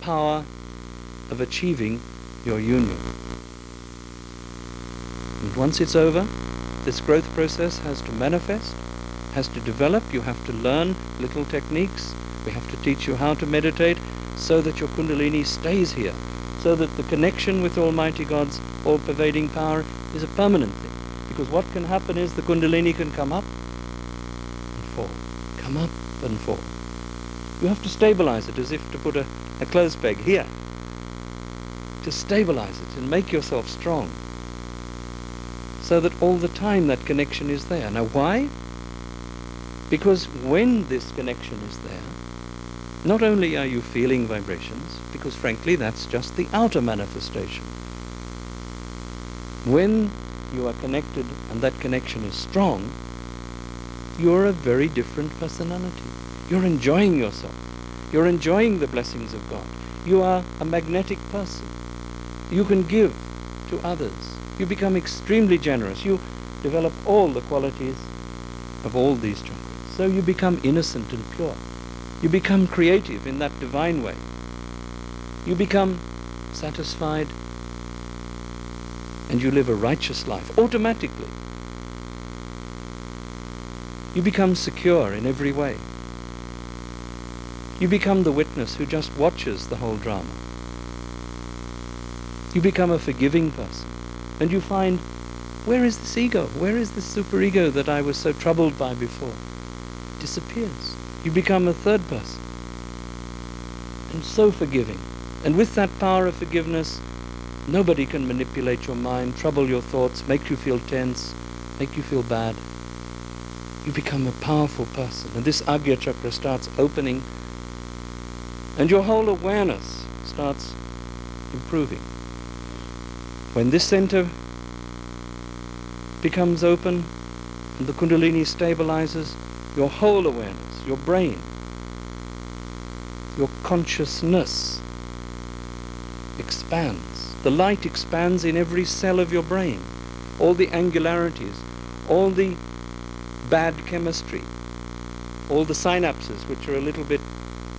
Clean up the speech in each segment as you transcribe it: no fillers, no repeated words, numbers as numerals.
power of achieving your union. And once it's over, this growth process has to manifest, has to develop. You have to learn little techniques. We have to teach you how to meditate so that your Kundalini stays here, so that the connection with Almighty God's all-pervading power is a permanent thing. Because what can happen is the Kundalini can come up and fall, come up and fall. You have to stabilize it, as if to put a clothes peg here, to stabilize it and make yourself strong, so that all the time that connection is there. Now why? Because when this connection is there, not only are you feeling vibrations, because frankly that's just the outer manifestation. When you are connected and that connection is strong, you're a very different personality. You're enjoying yourself. You're enjoying the blessings of God. You are a magnetic person. You can give to others. You become extremely generous. You develop all the qualities of all these chakras. So you become innocent and pure. You become creative in that divine way. You become satisfied, and you live a righteous life automatically. You become secure in every way. You become the witness who just watches the whole drama. You become a forgiving person, and you find, where is this ego? Where is this superego that I was so troubled by before? It disappears. You become a third person, and so forgiving. And with that power of forgiveness, nobody can manipulate your mind, trouble your thoughts, make you feel tense, make you feel bad. You become a powerful person, and this Agya chakra starts opening, and your whole awareness starts improving. When this center becomes open and the Kundalini stabilizes, your whole awareness, your brain, your consciousness expands. The light expands in every cell of your brain. All the angularities, all the bad chemistry, all the synapses which are a little bit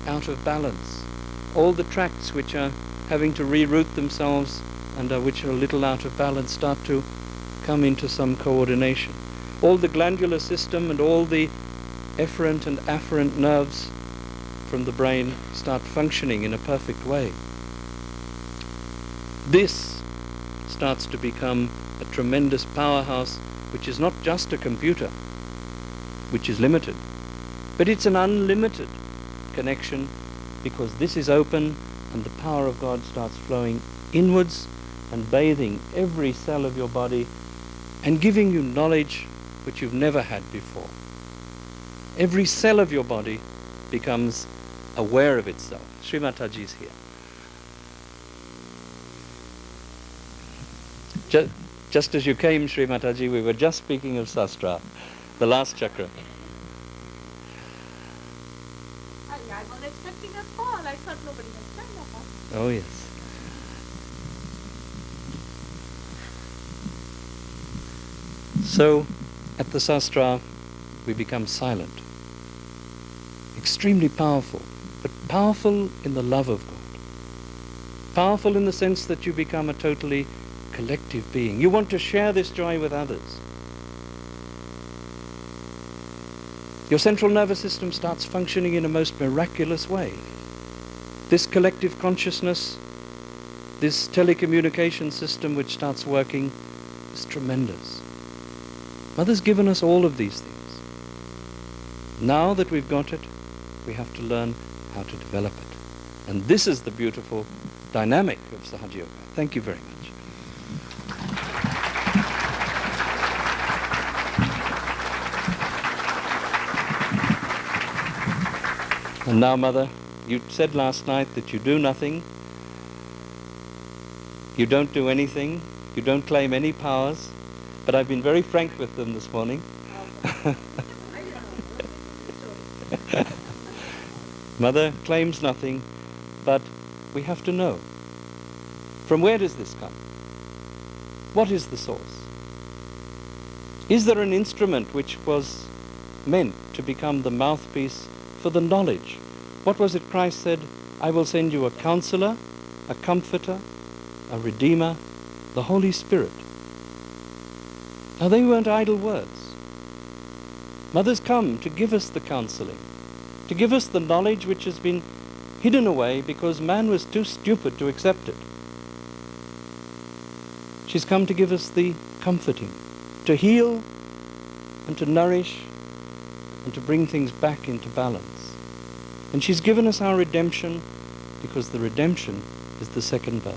out of balance, all the tracts which are having to reroute themselves and which are a little out of balance start to come into some coordination. All the glandular system and all the efferent and afferent nerves from the brain start functioning in a perfect way. This starts to become a tremendous powerhouse, which is not just a computer, which is limited, but it's an unlimited connection, because this is open and the power of God starts flowing inwards and bathing every cell of your body and giving you knowledge which you've never had before. Every cell of your body becomes aware of itself. Shri Mataji is here. Just as you came, Shri Mataji, we were just speaking of Sastra, the last chakra. I was expecting a call. I thought nobody was kind of us. Oh yes. So, at the Sastra, we become silent. Extremely powerful, but powerful in the love of God. Powerful in the sense that you become a totally collective being. You want to share this joy with others. Your central nervous system starts functioning in a most miraculous way. This collective consciousness, this telecommunication system which starts working, is tremendous. Mother's given us all of these things. Now that we've got it, we have to learn how to develop it. And this is the beautiful dynamic of Sahaja Yoga. Thank you very much. And now, Mother, you said last night that you do nothing, you don't do anything, you don't claim any powers, but I've been very frank with them this morning. Mother claims nothing, but we have to know. From where does this come? What is the source? Is there an instrument which was meant to become the mouthpiece for the knowledge? What was it Christ said? I will send you a counselor, a comforter, a redeemer, the Holy Spirit. Now they weren't idle words. Mother's come to give us the counseling, to give us the knowledge which has been hidden away because man was too stupid to accept it. She's come to give us the comforting, to heal and to nourish and to bring things back into balance. And she's given us our redemption because the redemption is the second birth.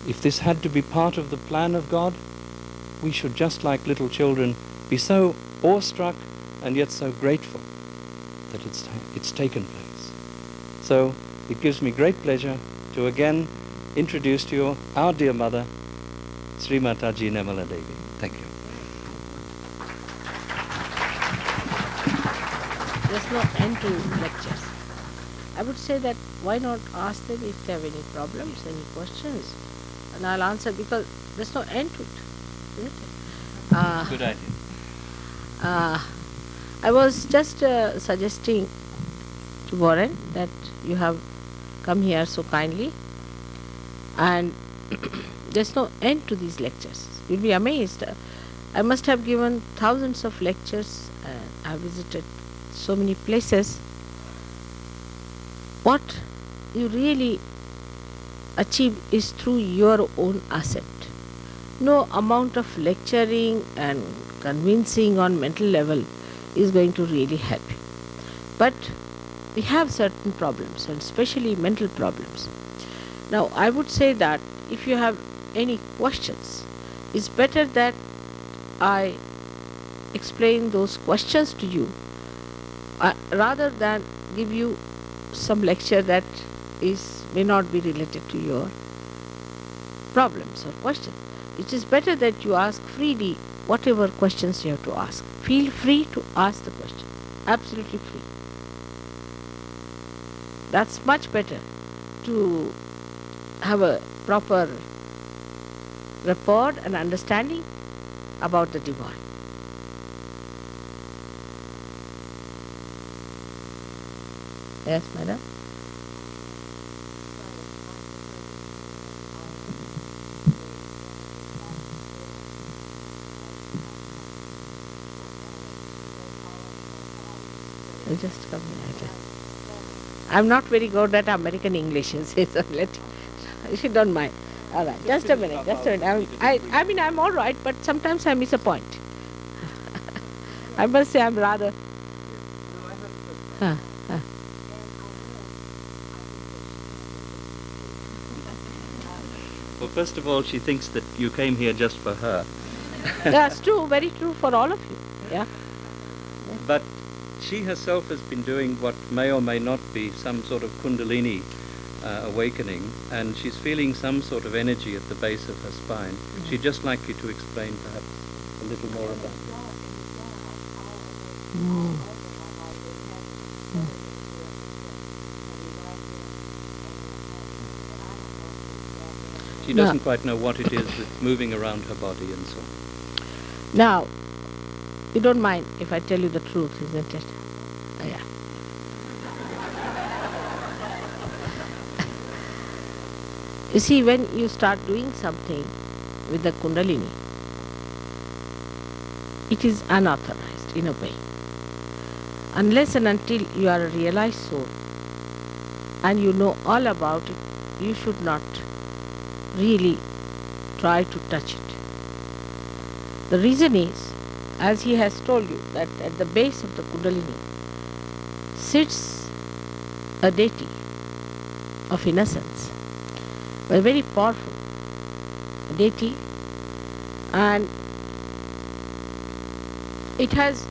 If this had to be part of the plan of God, we should, just like little children, be so awestruck and yet so grateful that it's taken place. So it gives me great pleasure to again introduce to you our dear mother, Shri Mataji Nemala Devi. Thank you. There's no end to lectures. I would say that why not ask them if they have any problems, any questions, and I'll answer, because there's no end to it, isn't it? Good idea. I was just suggesting to Warren that you have come here so kindly, and there's no end to these lectures. You'll be amazed. I must have given thousands of lectures. I visited so many places. What you really achieve is through your own asset. No amount of lecturing and convincing on mental level is going to really help you. But we have certain problems, and especially mental problems. Now, I would say that if you have any questions, it's better that I explain those questions to you rather than give you some lecture that may not be related to your problems or questions. It is better that you ask freely whatever questions you have to ask. Feel free to ask the question. Absolutely free. That's much better to have a proper rapport and understanding about the divine. Yes, madam? You just come here. I'm not very good at American English, so if you don't mind. All right, just a minute. I mean, I'm all right, but sometimes I miss a point. I must say I'm rather... Well, first of all, she thinks that you came here just for her. That's true, very true for all of you. Yeah. But she herself has been doing what may or may not be some sort of Kundalini awakening, and she's feeling some sort of energy at the base of her spine. Mm-hmm. She'd just like you to explain perhaps a little more about it. She doesn't quite know what it is that's moving around her body and so on. Now, you don't mind if I tell you the truth, isn't it? Yeah. You see, when you start doing something with the Kundalini, it is unauthorized in a way. Unless and until you are a realized soul and you know all about it, you should not really try to touch it. The reason is, as he has told you, that at the base of the Kundalini sits a deity of innocence, a very powerful deity, and it has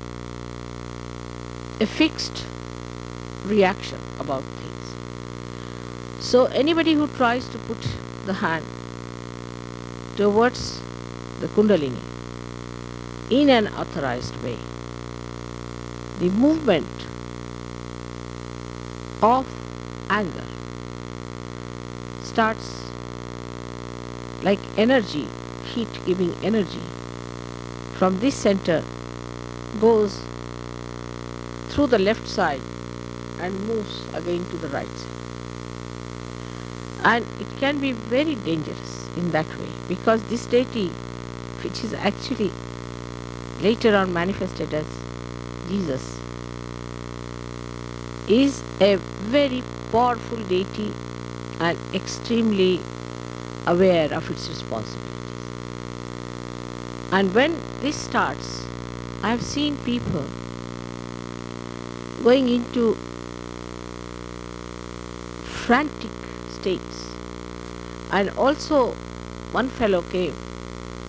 a fixed reaction about things. So anybody who tries to put the hand towards the Kundalini in an authorized way, the movement of anger starts like energy, heat giving energy from this center, goes through the left side and moves again to the right side. And it can be very dangerous in that way, because this deity, which is actually later on manifested as Jesus, is a very powerful deity and extremely aware of its responsibilities. And when this starts, I have seen people going into frantic states. And also, one fellow came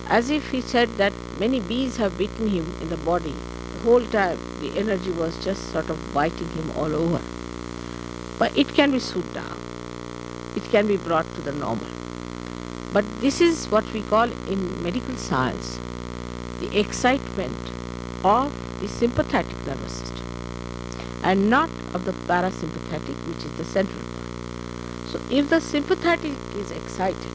as if he said that many bees have bitten him in the body. The whole time the energy was just sort of biting him all over. But it can be soothed down. It can be brought to the normal. But this is what we call in medical science the excitement of the sympathetic nervous system and not of the parasympathetic, which is the central part. So if the sympathetic is excited,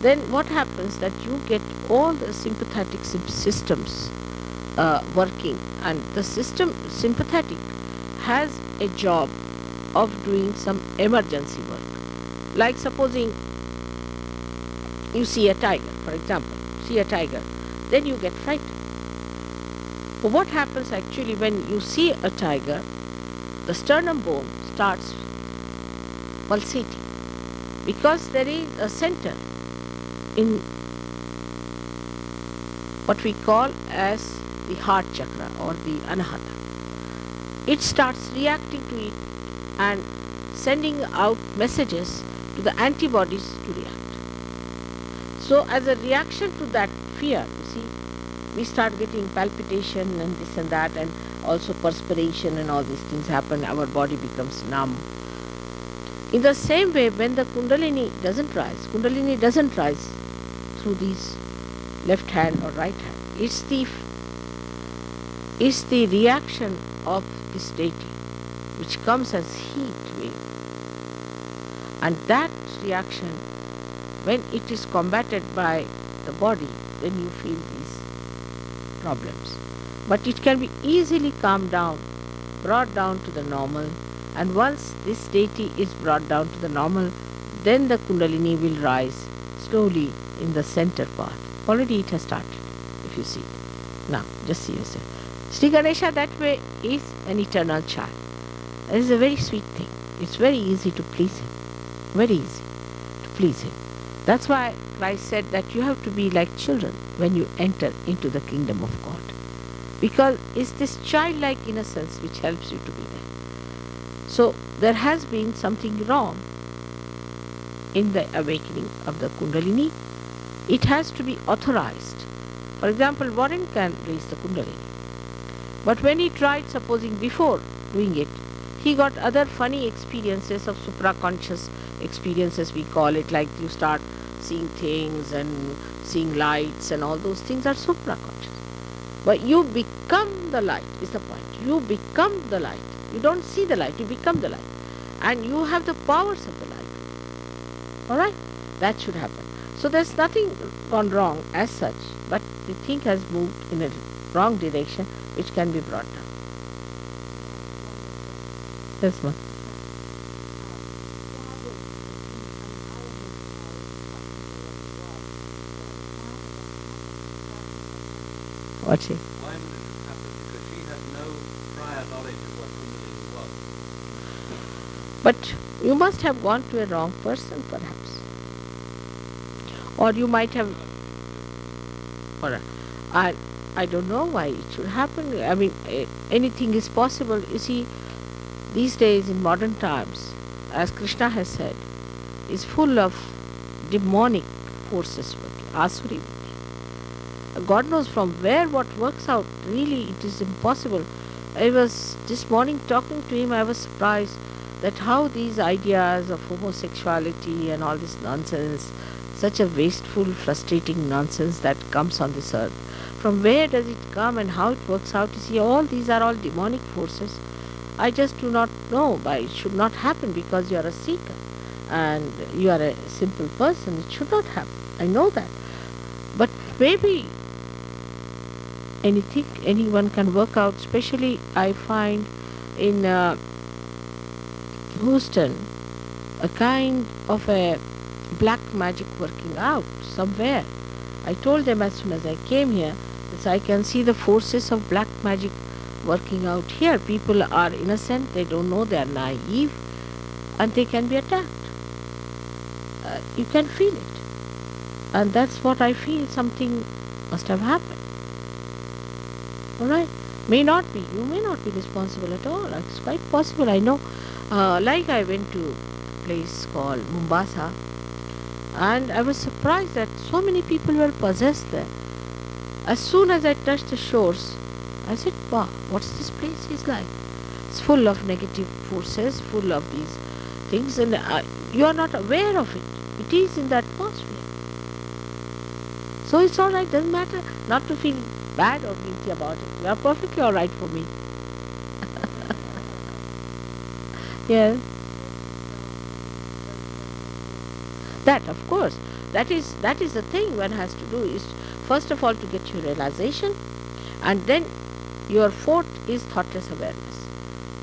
then what happens that you get all the sympathetic systems working, and the sympathetic has a job of doing some emergency work. Like supposing you see a tiger, for example, then you get frightened. But what happens actually when you see a tiger, the sternum bone starts pulsating because there is a center in what we call as the heart chakra or the anahata. It starts reacting to it and sending out messages to the antibodies to react. So as a reaction to that fear, you see, we start getting palpitation and this and that, and also perspiration and all these things happen. Our body becomes numb. In the same way, when the Kundalini doesn't rise through these left hand or right hand. It's the reaction of this deity which comes as heat wave. And that reaction, when it is combated by the body, then you feel these problems. But it can be easily calmed down, brought down to the normal, and once this deity is brought down to the normal, then the Kundalini will rise slowly in the center part. Already it has started, if you see. Now, just see yourself. Sri Ganesha that way is an eternal child. It is a very sweet thing. It's very easy to please him. Very easy to please him. That's why Christ said that you have to be like children when you enter into the kingdom of God. Because it's this childlike innocence which helps you to be there. So there has been something wrong in the awakening of the Kundalini. It has to be authorized. For example, Warren can raise the Kundalini. But when he tried, supposing before doing it, he got other funny experiences of supraconscious experiences, we call it, like you start seeing things and seeing lights, and all those things are supraconscious. But you become the light is the point. You become the light. You don't see the light, you become the light. And you have the powers of the light. Alright? That should happen. So there's nothing gone wrong as such, but the thing has moved in a wrong direction which can be brought down. Yes, ma'am. What's it? Why would it have happened? Because she had no prior knowledge of what Kundalini was. But you must have gone to a wrong person, perhaps. Or you might have... Or, I don't know why it should happen. I mean, anything is possible. You see, these days in modern times, as Krishna has said, is full of demonic forces working, asuri working. God knows from where what works out. Really, it is impossible. I was this morning talking to him, I was surprised that how these ideas of homosexuality and all this nonsense, such a wasteful, frustrating nonsense that comes on this earth, from where does it come and how it works out? You see, all these are all demonic forces. I just do not know why it should not happen, because you are a seeker and you are a simple person. It should not happen. I know that. But maybe anyone can work out, especially I find in Houston, a kind of a black magic working out somewhere. I told them as soon as I came here that I can see the forces of black magic working out here. People are innocent, they don't know, they are naive, and they can be attacked. You can feel it. And that's what I feel, something must have happened. Alright? May not be. You may not be responsible at all. It's quite possible. I know. Like I went to a place called Mombasa, and I was surprised that so many people were possessed there. As soon as I touched the shores, I said, wow, what's this place is like? It's full of negative forces, full of these things, and you are not aware of it. It is in the atmosphere. So it's alright, doesn't matter not to feel bad or guilty about it. You are perfectly alright for me. Yeah. That, of course, that is the thing one has to do, is first of all to get your realization, and then your fourth is thoughtless awareness.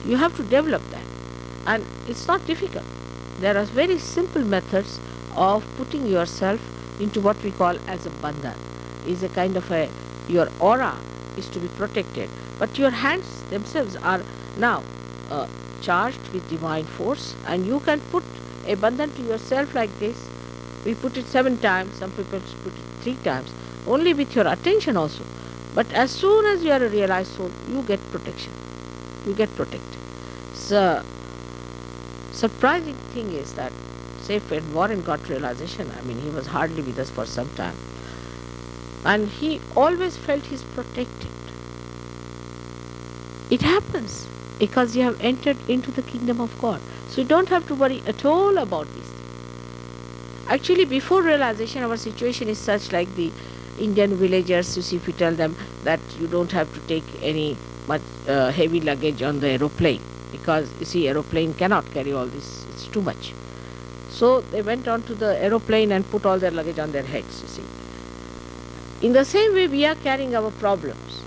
You have to develop that, and it's not difficult. There are very simple methods of putting yourself into what we call as a bandhan. Is a kind of a, your aura is to be protected, but your hands themselves are now charged with divine force, and you can put a bandhan to yourself like this. We put it 7 times, some people put it 3 times, only with your attention also. But as soon as you are a realized soul, you get protection. You get protected. So, surprising thing is that, say when Warren got realization, I mean, he was hardly with us for some time, and he always felt he's protected. It happens because you have entered into the kingdom of God. So you don't have to worry at all about these things. Actually, before realization, our situation is such like the Indian villagers. You see, if you tell them that you don't have to take any much heavy luggage on the aeroplane, because you see, aeroplane cannot carry all this, it's too much. So they went on to the aeroplane and put all their luggage on their heads, you see. In the same way, we are carrying our problems.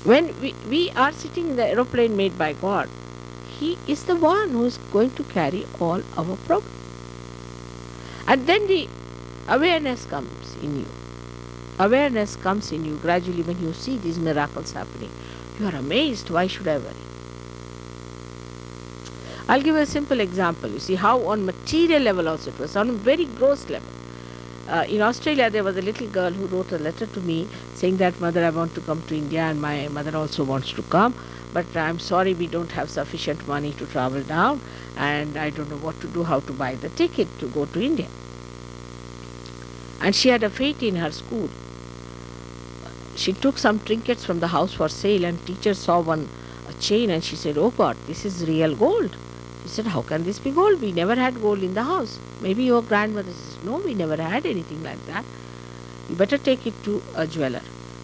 When we are sitting in the aeroplane made by God, He is the one who is going to carry all our problems. And then the awareness comes in you. Awareness comes in you gradually when you see these miracles happening. You are amazed, why should I worry? I'll give a simple example. You see how on material level also it was, on a very gross level. In Australia, there was a little girl who wrote a letter to me saying that, Mother, I want to come to India and my mother also wants to come, but I'm sorry we don't have sufficient money to travel down, and I don't know what to do, how to buy the ticket to go to India. And she had a fate in her school. She took some trinkets from the house for sale, and teacher saw a chain, and she said, oh God, this is real gold. She said, how can this be gold? We never had gold in the house. Maybe your grandmother says, no, we never had anything like that. You better take it to a jeweler.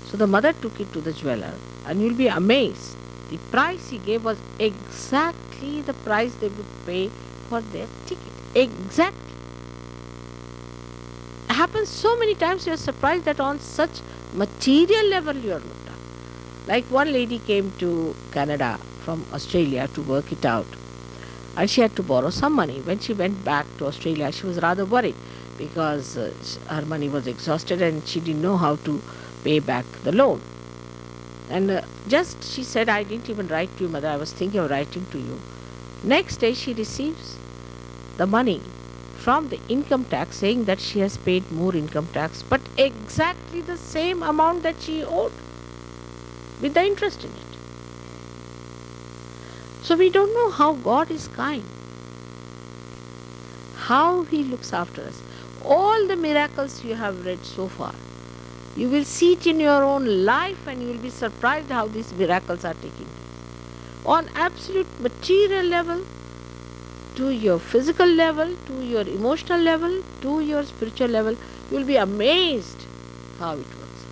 So the mother took it to the jeweler, and you'll be amazed. The price he gave was exactly the price they would pay for their ticket. Exactly. It happens so many times, you are surprised that on such material level you are looked at. Like one lady came to Canada from Australia to work it out, and she had to borrow some money. When she went back to Australia, she was rather worried because her money was exhausted and she didn't know how to pay back the loan. And just she said, I didn't even write to you, Mother, I was thinking of writing to you. Next day she receives the money from the income tax saying that she has paid more income tax, but exactly the same amount that she owed with the interest in it. So we don't know how God is kind, how He looks after us. All the miracles you have read so far, you will see it in your own life and you will be surprised how these miracles are taking place. On absolute material level, to your physical level, to your emotional level, to your spiritual level, you will be amazed how it works.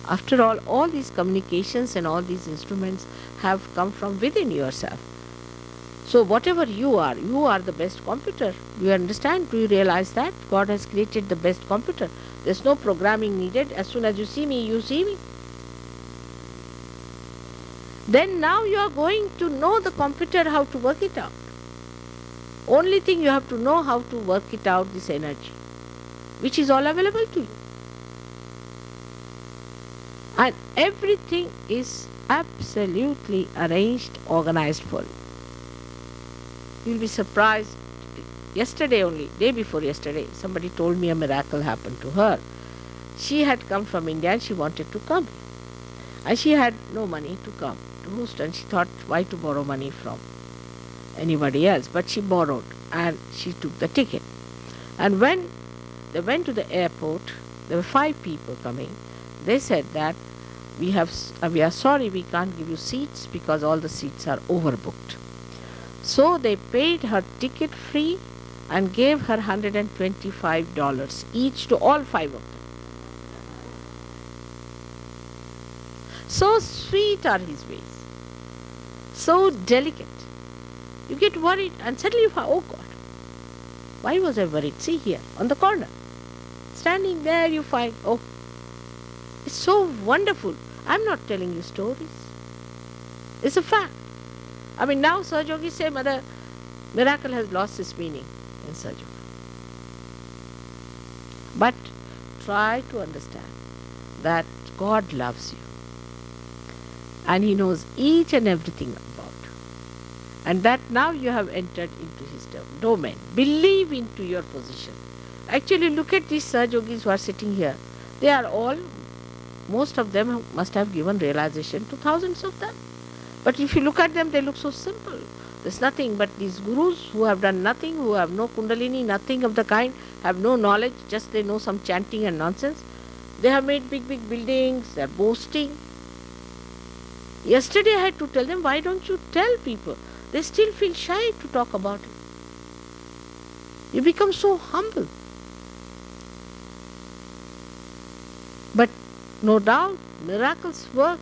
After all these communications and all these instruments have come from within yourself. So whatever you are the best computer. Do you understand? Do you realize that? God has created the best computer. There's no programming needed. As soon as you see me, you see me. Then now you are going to know the computer how to work it out. Only thing you have to know how to work it out, this energy, which is all available to you. And everything is absolutely arranged, organized for you. You'll be surprised. Yesterday only, day before yesterday, somebody told me a miracle happened to her. She had come from India and she wanted to come. And she had no money to come to Houston. She thought, why to borrow money from anybody else? But she borrowed and she took the ticket. And when they went to the airport, there were 5 people coming. They said that we are sorry, we can't give you seats because all the seats are overbooked. So they paid her ticket free and gave her $125 each to all 5 of them. So sweet are his ways, so delicate. You get worried and suddenly you find, oh God, why was I worried? See here, on the corner. Standing there you find, oh, it's so wonderful. I'm not telling you stories. It's a fact. I mean, now Sahajogi say, Mother, miracle has lost its meaning in Sahajogi. But try to understand that God loves you. And He knows each and everything about you. And that now you have entered into His domain. Believe into your position. Actually, look at these Sahajogis who are sitting here. They are all, most of them must have given realization to thousands of them. But if you look at them, they look so simple. There's nothing but these gurus who have done nothing, who have no kundalini, nothing of the kind, have no knowledge, just they know some chanting and nonsense. They have made big, big buildings, they are boasting. Yesterday I had to tell them, why don't you tell people? They still feel shy to talk about it. You become so humble. But no doubt, miracles work,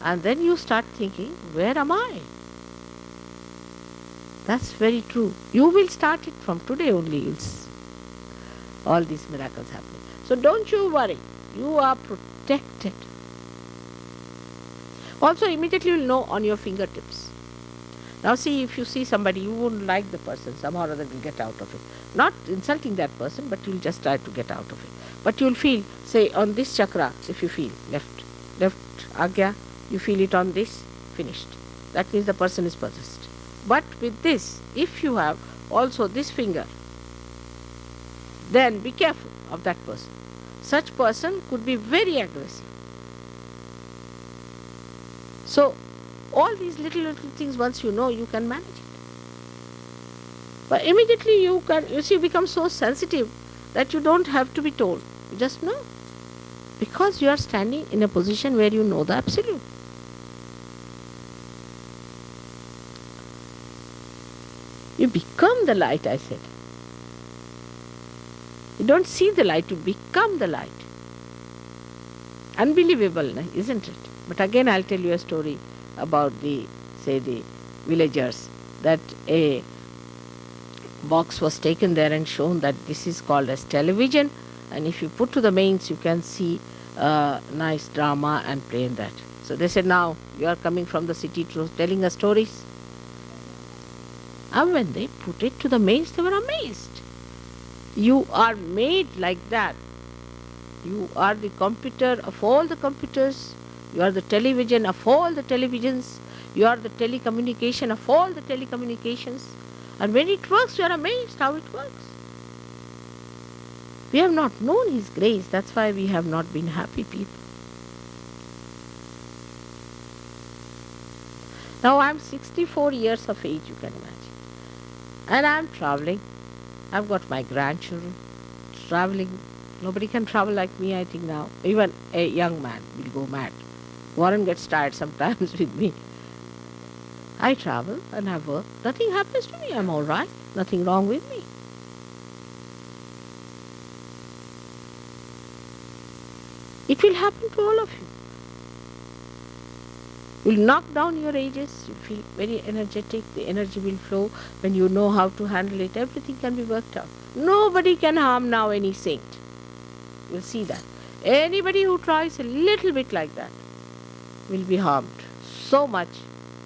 and then you start thinking, where am I? That's very true. You will start it from today only. You'll see all these miracles happening. So don't you worry. You are protected. Also, immediately you'll know on your fingertips. Now see, if you see somebody, you wouldn't like the person, somehow or other will get out of it. Not insulting that person, but you'll just try to get out of it. But you'll feel, say, on this chakra, if you feel, left agya, you feel it on this, finished. That means the person is possessed. But with this, if you have also this finger, then be careful of that person. Such person could be very aggressive. So, all these little things, once you know, you can manage it. But immediately you become so sensitive that you don't have to be told. You just know. Because you are standing in a position where you know the absolute. You become the light, I said. You don't see the light, you become the light. Unbelievable, isn't it? But again, I'll tell you a story about the villagers, that a box was taken there and shown that this is called as television, and if you put to the mains, you can see a nice drama and play in that. So they said, now you are coming from the city to telling us stories. And when they put it to the mains, they were amazed. You are made like that. You are the computer of all the computers. You are the television of all the televisions. You are the telecommunication of all the telecommunications. And when it works, you are amazed how it works. We have not known His grace. That's why we have not been happy people. Now I am 64 years of age, you can imagine. And I am traveling. I've got my grandchildren traveling. Nobody can travel like me, I think now. Even a young man will go mad. Warren gets tired sometimes with me. I travel and I work. Nothing happens to me. I'm all right. Nothing wrong with me. It will happen to all of you. You'll knock down your ages. You'll feel very energetic. The energy will flow. When you know how to handle it, everything can be worked out. Nobody can harm now any saint. will see that. Anybody who tries a little bit like that will be harmed so much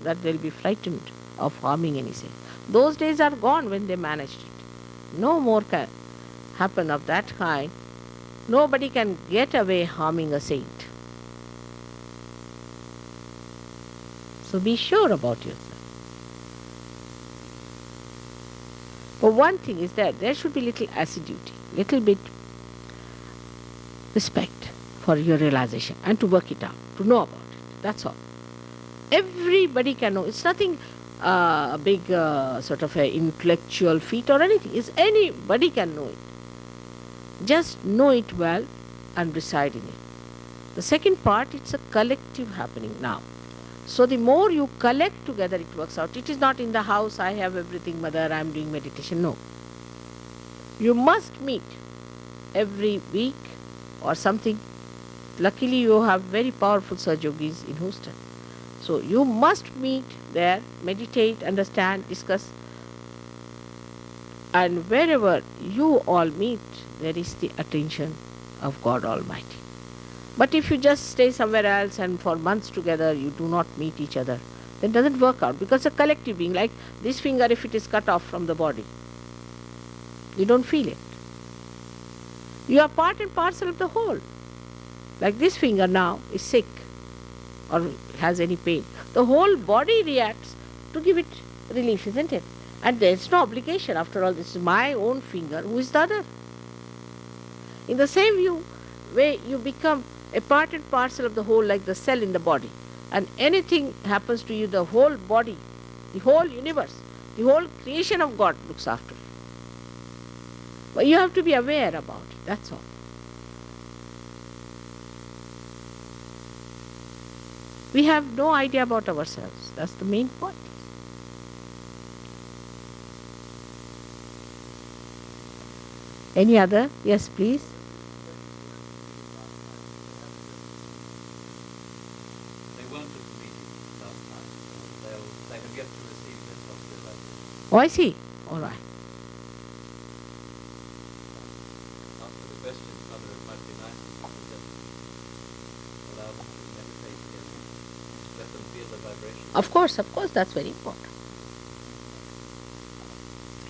that they'll be frightened of harming any saint. Those days are gone when they managed it. No more can happen of that kind. Nobody can get away harming a saint. So be sure about yourself. But one thing is that there should be little assiduity, little bit respect for your realization and to work it out, to know about it. That's all. Everybody can know. It's nothing a big sort of a intellectual feat or anything. It's anybody can know it. Just know it well and reside in it. The second part, it's a collective happening now. So the more you collect together, it works out. It is not in the house, I have everything, mother, I am doing meditation. No. You must meet every week or something. Luckily, you have very powerful Saj Yogis in Houston. So you must meet there, meditate, understand, discuss. And wherever you all meet, there is the attention of God Almighty. But if you just stay somewhere else and for months together you do not meet each other, then it doesn't work out, because a collective being, like this finger, if it is cut off from the body, you don't feel it. You are part and parcel of the whole. Like this finger now is sick or has any pain. The whole body reacts to give it relief, isn't it? And there's no obligation. After all, this is my own finger. Who is the other? In the same way, you become a part and parcel of the whole, like the cell in the body. And anything happens to you, the whole body, the whole universe, the whole creation of God looks after you. But you have to be aware about it, that's all. We have no idea about ourselves. That's the main point. Any other? Yes, please. Oh, I see. All right. After the questions, Mother, it might be nice if you could just allow them to meditate together. Let them feel the vibration. Of course, that's very important.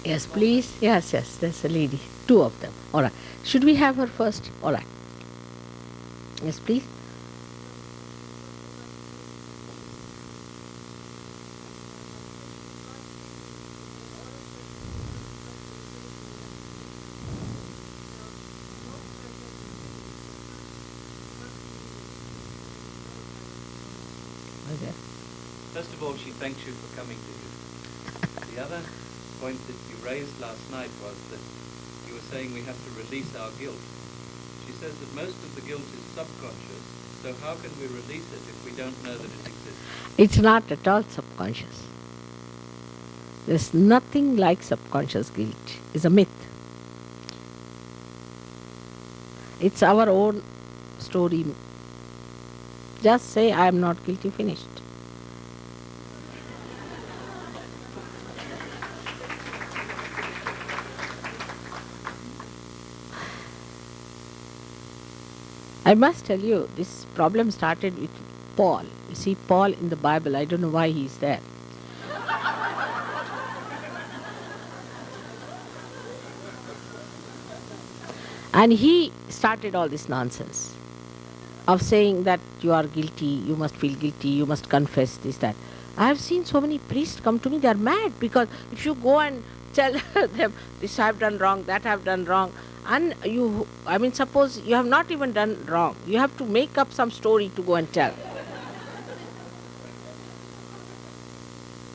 Yes, please. Yes, there's a lady. Two of them. All right. Should we have her first? All right. Yes, please. Okay. First of all, she thanks you for coming to you. The other point that you raised last night was that you were saying we have to release our guilt. She says that most of the guilt is subconscious, so how can we release it if we don't know that it exists? It's not at all subconscious. There's nothing like subconscious guilt. It's a myth. It's our own story. Just say, I am not guilty, finished. I must tell you, this problem started with Paul. You see, Paul in the Bible, I don't know why he's there. And he started all this nonsense of saying that you are guilty, you must feel guilty, you must confess this, that. I have seen so many priests come to me, they are mad, because if you go and tell them, this I have done wrong, that I have done wrong, and suppose you have not even done wrong, you have to make up some story to go and tell.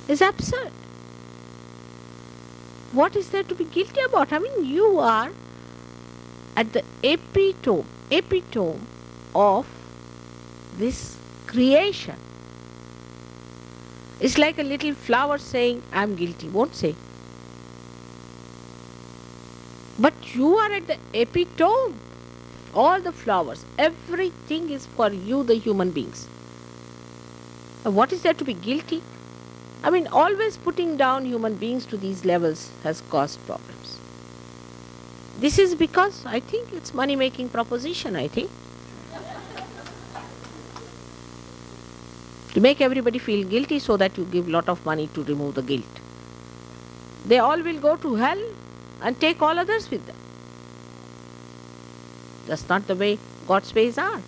It's absurd. What is there to be guilty about? You are at the epitome of this creation. It's like a little flower saying, I'm guilty, won't say. But you are at the epitome. All the flowers, everything is for you, the human beings. What is there to be guilty? Always putting down human beings to these levels has caused problems. This is because I think it's money-making proposition, I think. To make everybody feel guilty so that you give lot of money to remove the guilt. They all will go to hell and take all others with them. That's not the way God's ways are.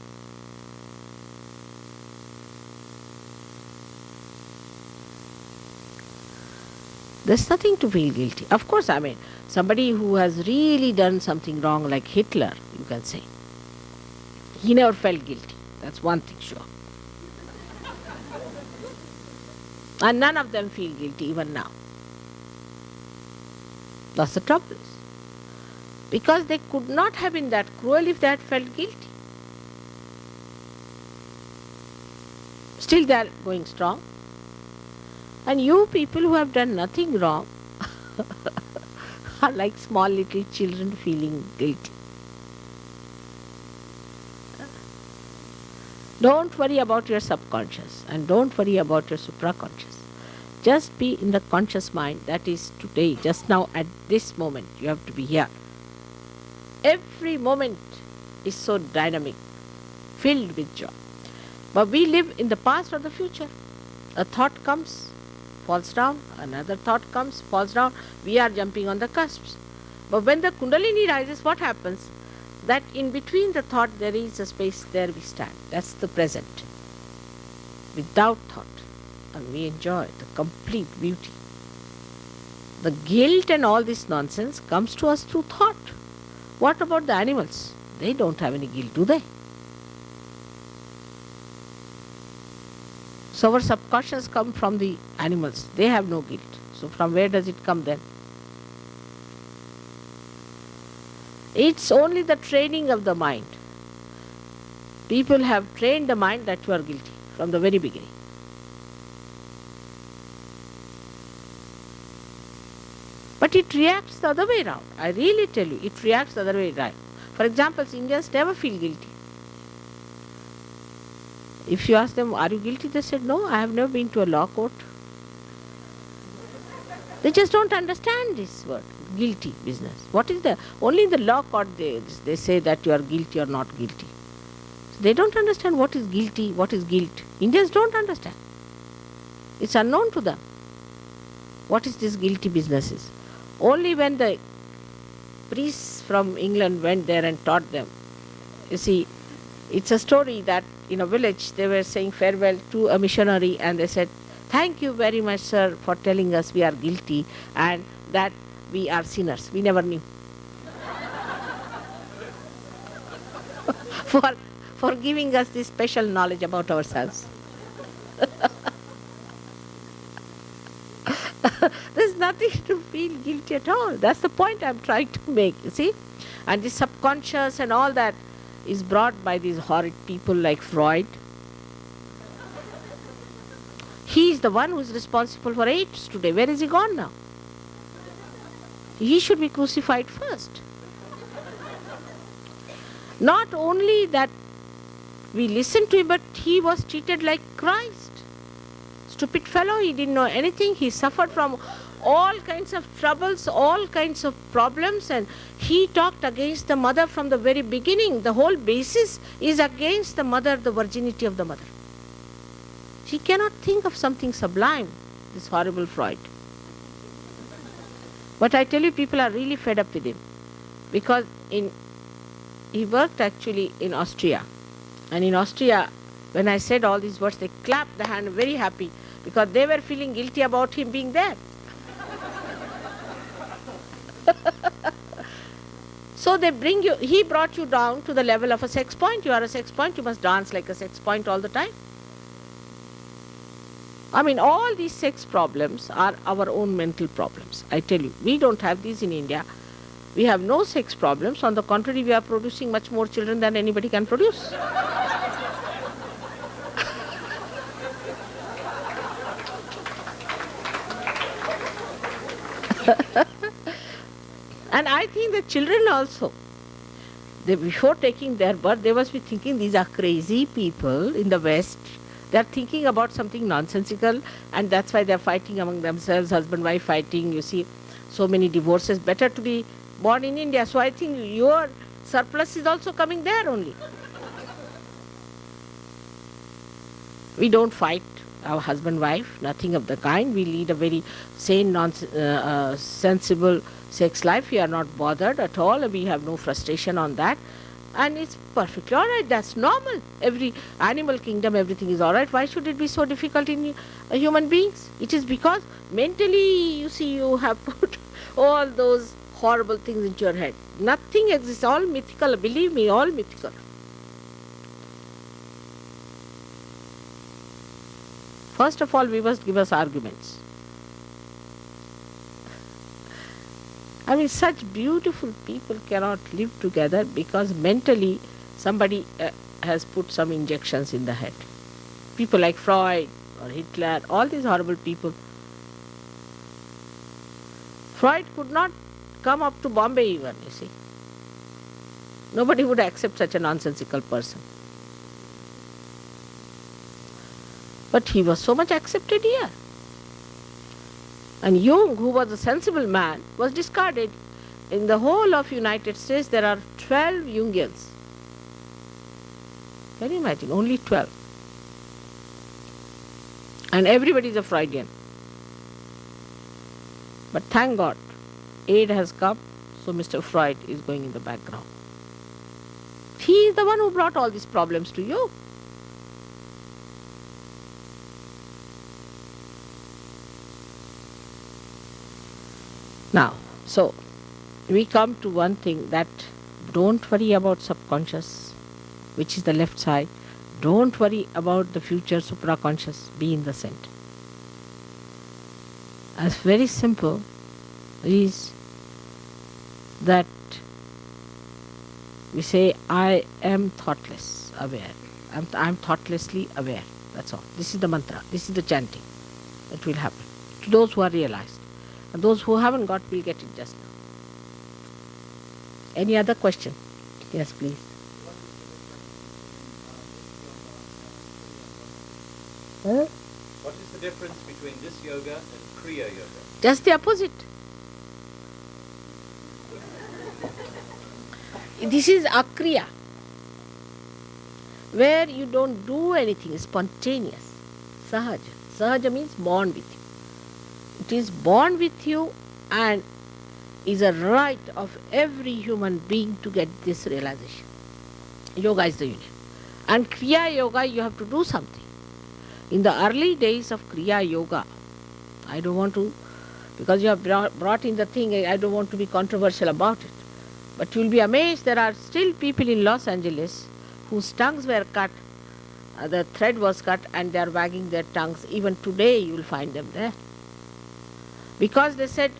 There's nothing to feel guilty. Of course, I mean, somebody who has really done something wrong like Hitler, you can say, he never felt guilty. That's one thing sure. And none of them feel guilty even now. That's the trouble. Because they could not have been that cruel if they had felt guilty. Still they are going strong. And you people who have done nothing wrong are like small little children feeling guilty. Don't worry about your subconscious and don't worry about your supraconscious. Just be in the conscious mind, that is today, just now at this moment, you have to be here. Every moment is so dynamic, filled with joy. But we live in the past or the future. A thought comes, falls down, another thought comes, falls down. We are jumping on the cusps. But when the Kundalini rises, what happens? That in between the thought there is a space, there we stand. That's the present. Without thought. And we enjoy the complete beauty. The guilt and all this nonsense comes to us through thought. What about the animals? They don't have any guilt, do they? So our subconscious come from the animals. They have no guilt. So from where does it come then? It's only the training of the mind. People have trained the mind that you are guilty from the very beginning. But it reacts the other way around. I really tell you, it reacts the other way around. For example, Indians never feel guilty. If you ask them, are you guilty? They said, no, I have never been to a law court. They just don't understand this word, guilty business. What is the, only in the law court they say that you are guilty or not guilty. So they don't understand what is guilty, what is guilt. Indians don't understand. It's unknown to them. What is this guilty business is? Only when the priests from England went there and taught them. You see, it's a story that in a village they were saying farewell to a missionary and they said, thank you very much, sir, for telling us we are guilty and that we are sinners. We never knew. for giving us this special knowledge about ourselves. There's nothing to feel guilty at all. That's the point I'm trying to make, you see. And the subconscious and all that is brought by these horrid people like Freud. He is the one who is responsible for AIDS today. Where is he gone now? He should be crucified first. Not only that we listened to him, but he was treated like Christ. Stupid fellow, he didn't know anything. He suffered from all kinds of troubles, all kinds of problems, and he talked against the mother from the very beginning. The whole basis is against the mother, the virginity of the mother. He cannot think of something sublime, this horrible Freud. But I tell you, people are really fed up with him. Because he worked actually in Austria. And in Austria, when I said all these words, they clapped the hand very happy because they were feeling guilty about him being there. So they bring you, he brought you down to the level of a sex point. You are a sex point, you must dance like a sex point all the time. I mean, all these sex problems are our own mental problems. I tell you, we don't have these in India. We have no sex problems. On the contrary, we are producing much more children than anybody can produce. And I think the children also, before taking their birth, they must be thinking these are crazy people in the West. They are thinking about something nonsensical, and that's why they are fighting among themselves, husband-wife fighting. You see, so many divorces. Better to be born in India, so I think your surplus is also coming there only. We don't fight our husband-wife, nothing of the kind. We lead a very sane, sensible sex life. We are not bothered at all. We have no frustration on that. And it's perfectly all right. That's normal. Every animal kingdom, everything is all right. Why should it be so difficult in human beings? It is because mentally, you see, you have put all those horrible things into your head. Nothing exists. All mythical. Believe me, all mythical. First of all, we must give us arguments. I mean, such beautiful people cannot live together because mentally somebody has put some injections in the head. People like Freud or Hitler, all these horrible people. Freud could not come up to Bombay even, you see. Nobody would accept such a nonsensical person. But he was so much accepted here. And Jung, who was a sensible man, was discarded. In the whole of United States, there are 12 Jungians. Can you imagine? Only 12. And everybody is a Freudian. But thank God, aid has come, so Mr. Freud is going in the background. He is the one who brought all these problems to you. Now, so we come to one thing, that don't worry about subconscious, which is the left side. Don't worry about the future supraconscious, be in the center. As very simple is that we say, I am thoughtless, aware. I'm thoughtlessly aware. That's all. This is the mantra. This is the chanting that will happen to those who are realized. And those who haven't got will get it just now. Any other question? Yes, please. Huh? What is the difference between this yoga and Kriya Yoga? Just the opposite. This is akriya, where you don't do anything, spontaneous. Sahaja. Sahaja means born with you. It is born with you and is a right of every human being to get this realization. Yoga is the union. And Kriya Yoga, you have to do something. In the early days of Kriya Yoga, I don't want to, because you have brought in the thing, I don't want to be controversial about it. But you will be amazed, there are still people in Los Angeles whose tongues were cut, the thread was cut, and they are wagging their tongues. Even today you will find them there. Because they said,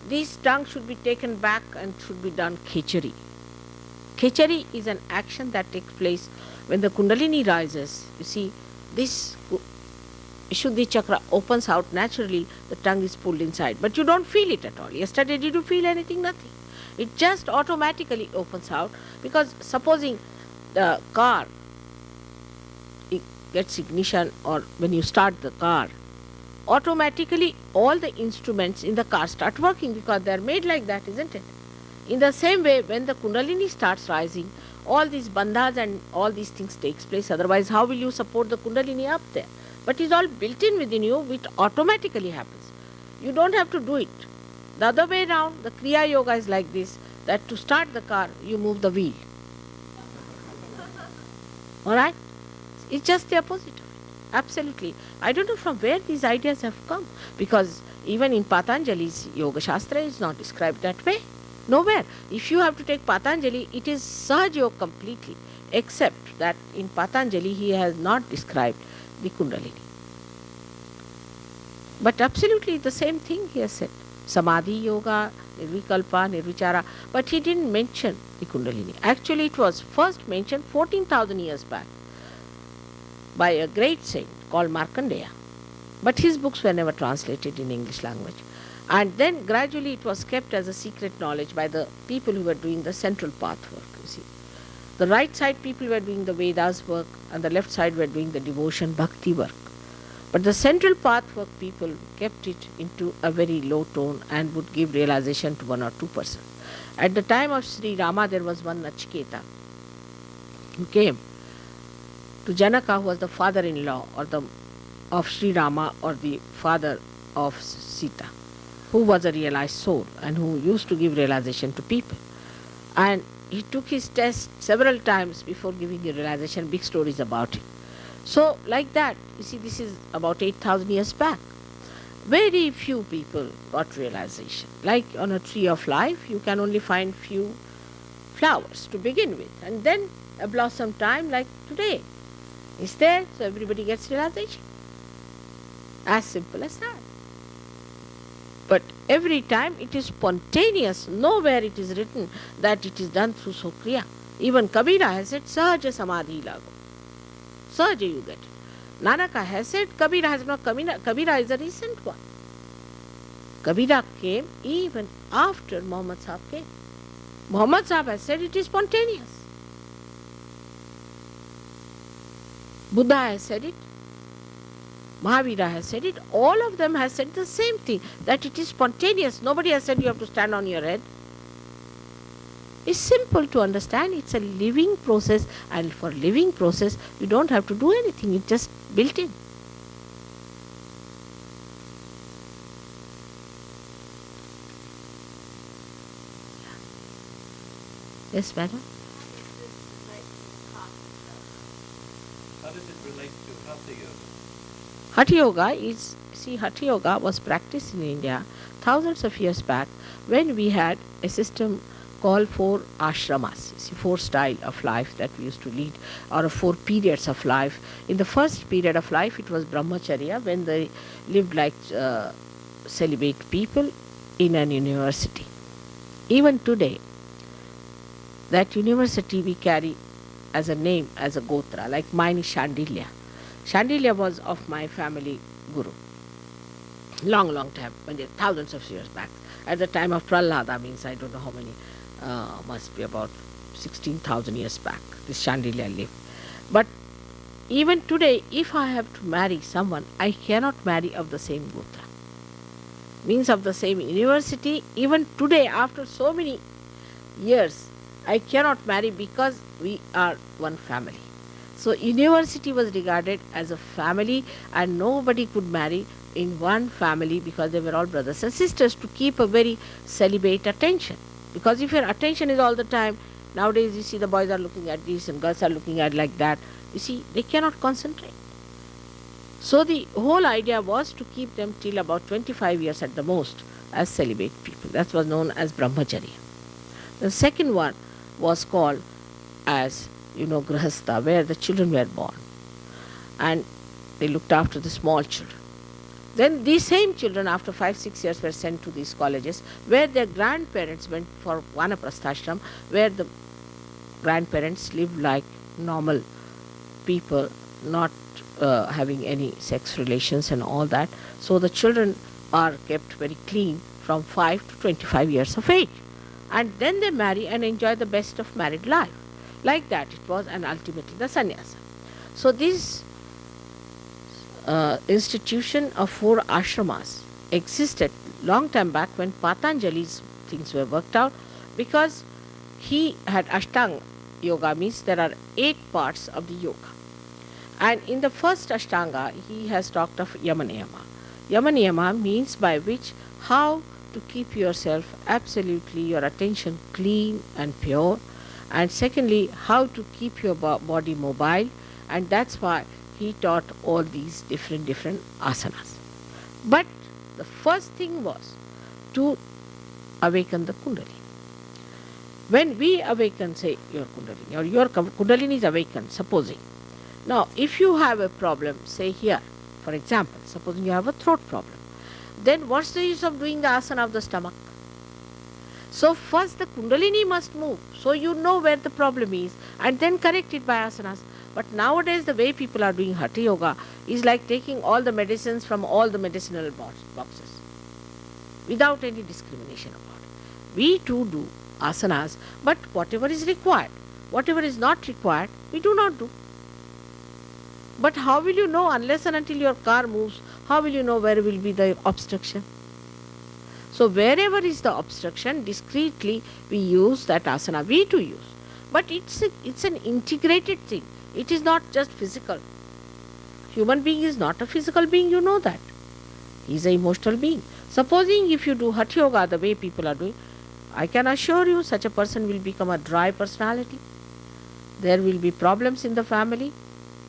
these tongues should be taken back and should be done khechari. Khechari is an action that takes place when the Kundalini rises. You see, this Vishuddhi chakra opens out naturally, the tongue is pulled inside. But you don't feel it at all. Yesterday, did you feel anything? Nothing. It just automatically opens out, because supposing the car, it gets ignition, or when you start the car, automatically all the instruments in the car start working because they are made like that, isn't it? In the same way, when the Kundalini starts rising, all these bandhas and all these things takes place. Otherwise, how will you support the Kundalini up there? But it's all built in within you, which automatically happens. You don't have to do it. The other way around, the Kriya Yoga is like this, that to start the car, you move the wheel. Alright? It's just the opposite of it. Absolutely. I don't know from where these ideas have come, because even in Patanjali's Yoga Shastra is not described that way. Nowhere. If you have to take Patanjali, it is Sahaja Yoga completely, except that in Patanjali he has not described the Kundalini. But absolutely the same thing he has said. Samadhi Yoga, Nirvikalpa, Nirvichara, but he didn't mention the Kundalini. Actually, it was first mentioned 14,000 years back by a great saint called Markandeya. But his books were never translated in English language. And then gradually it was kept as a secret knowledge by the people who were doing the central path work, you see. The right side people were doing the Vedas work, and the left side were doing the devotion, bhakti work. But the central path work people kept it into a very low tone and would give realization to 1 or 2%. At the time of Sri Rama, there was one Nachiketa who came to Janaka, who was the father-in-law of Sri Rama, or the father of Sita, who was a realized soul and who used to give realization to people. And he took his test several times before giving a realization, big stories about it. So like that, you see, this is about 8,000 years back. Very few people got realization. Like on a tree of life, you can only find few flowers to begin with, and then a blossom time like today is there, so everybody gets realization. As simple as that. But every time it is spontaneous. Nowhere it is written that it is done through Sokriya. Even Kabira has said, Sahaja Samadhi Lago. Sahaja you get. Nanaka has said, Kabira has not. Kabira is a recent one. Kabira came even after Muhammad Sahib came. Muhammad Sahib has said it is spontaneous. Buddha has said it. Mahavira has said it. All of them have said the same thing, that it is spontaneous. Nobody has said you have to stand on your head. It's simple to understand. It's a living process, and for living process you don't have to do anything. It's just built in. Yes, madam? How does it relate to Hatha Yoga? Hatha Yoga is, Hatha Yoga was practiced in India thousands of years back when we had a system called 4 ashramas, you see, 4 style of life that we used to lead, or 4 periods of life. In the first period of life, it was brahmacharya, when they lived like celibate people in an university. Even today, that university we carry as a name, as a gotra, like mine is Shandilya. Shandilya was of my family guru. Long time, thousands of years back. At the time of Prahlada, means I don't know how many, must be about 16,000 years back, this Shandilya lived. But even today, if I have to marry someone, I cannot marry of the same gotra. Means of the same university. Even today, after so many years, I cannot marry because we are one family. So university was regarded as a family, and nobody could marry in one family because they were all brothers and sisters, to keep a very celibate attention. Because if your attention is all the time, nowadays you see the boys are looking at this and girls are looking at like that, you see, they cannot concentrate. So the whole idea was to keep them till about 25 years at the most as celibate people. That was known as brahmacharya. The second one was called as, grahastha, where the children were born and they looked after the small children. Then these same children, after 5-6 years, were sent to these colleges where their grandparents went for vanaprasthashram, where the grandparents lived like normal people, not having any sex relations and all that. So the children are kept very clean from 5 to 25 years of age. And then they marry and enjoy the best of married life. Like that it was, and ultimately the sannyasa. So this institution of 4 ashramas existed long time back when Patanjali's things were worked out, because he had Ashtanga yoga, means there are 8 parts of the yoga. And in the first Ashtanga, he has talked of Yamaniyama. Yamaniyama means by which how to keep yourself absolutely, your attention clean and pure, and secondly, how to keep your body mobile, and that's why he taught all these different asanas. But the first thing was to awaken the Kundalini. When we awaken, say, your Kundalini, or your Kundalini is awakened, supposing. Now, if you have a problem, say here, for example, supposing you have a throat problem, then what's the use of doing the asana of the stomach? So first the Kundalini must move, so you know where the problem is, and then correct it by asanas. But nowadays the way people are doing Hatha Yoga is like taking all the medicines from all the medicinal boxes without any discrimination about it. We too do asanas, but whatever is required. Whatever is not required, we do not do. But how will you know unless and until your car moves? How will you know where will be the obstruction? So wherever is the obstruction, discreetly we use that asana, we to use. But it's an integrated thing. It is not just physical. Human being is not a physical being, you know that. He is an emotional being. Supposing if you do Hatha Yoga the way people are doing, I can assure you such a person will become a dry personality. There will be problems in the family.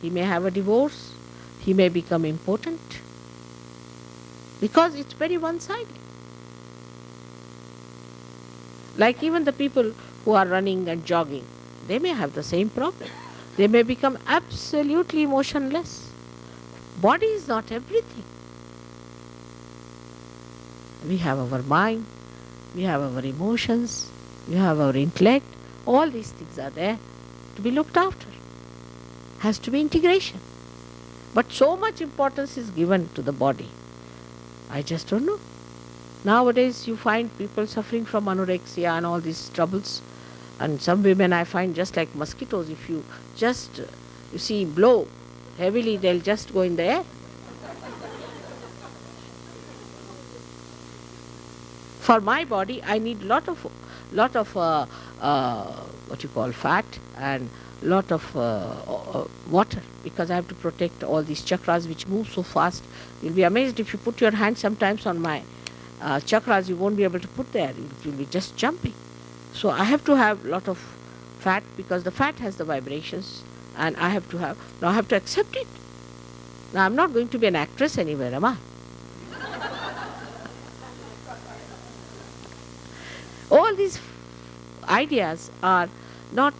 He may have a divorce. He may become impotent. Because it's very one-sided. Like even the people who are running and jogging, they may have the same problem. They may become absolutely emotionless. Body is not everything. We have our mind, we have our emotions, we have our intellect. All these things are there to be looked after. Has to be integration. But so much importance is given to the body. I just don't know. Nowadays you find people suffering from anorexia and all these troubles. And some women I find just like mosquitoes. If you just, blow heavily, they'll just go in the air. For my body, I need lot of fat and lot of water, because I have to protect all these chakras which move so fast. You'll be amazed if you put your hand sometimes on my chakras, you won't be able to put there. You'll be just jumping. So I have to have lot of fat, because the fat has the vibrations, and I have to accept it. Now I'm not going to be an actress anywhere, am I? All these ideas are not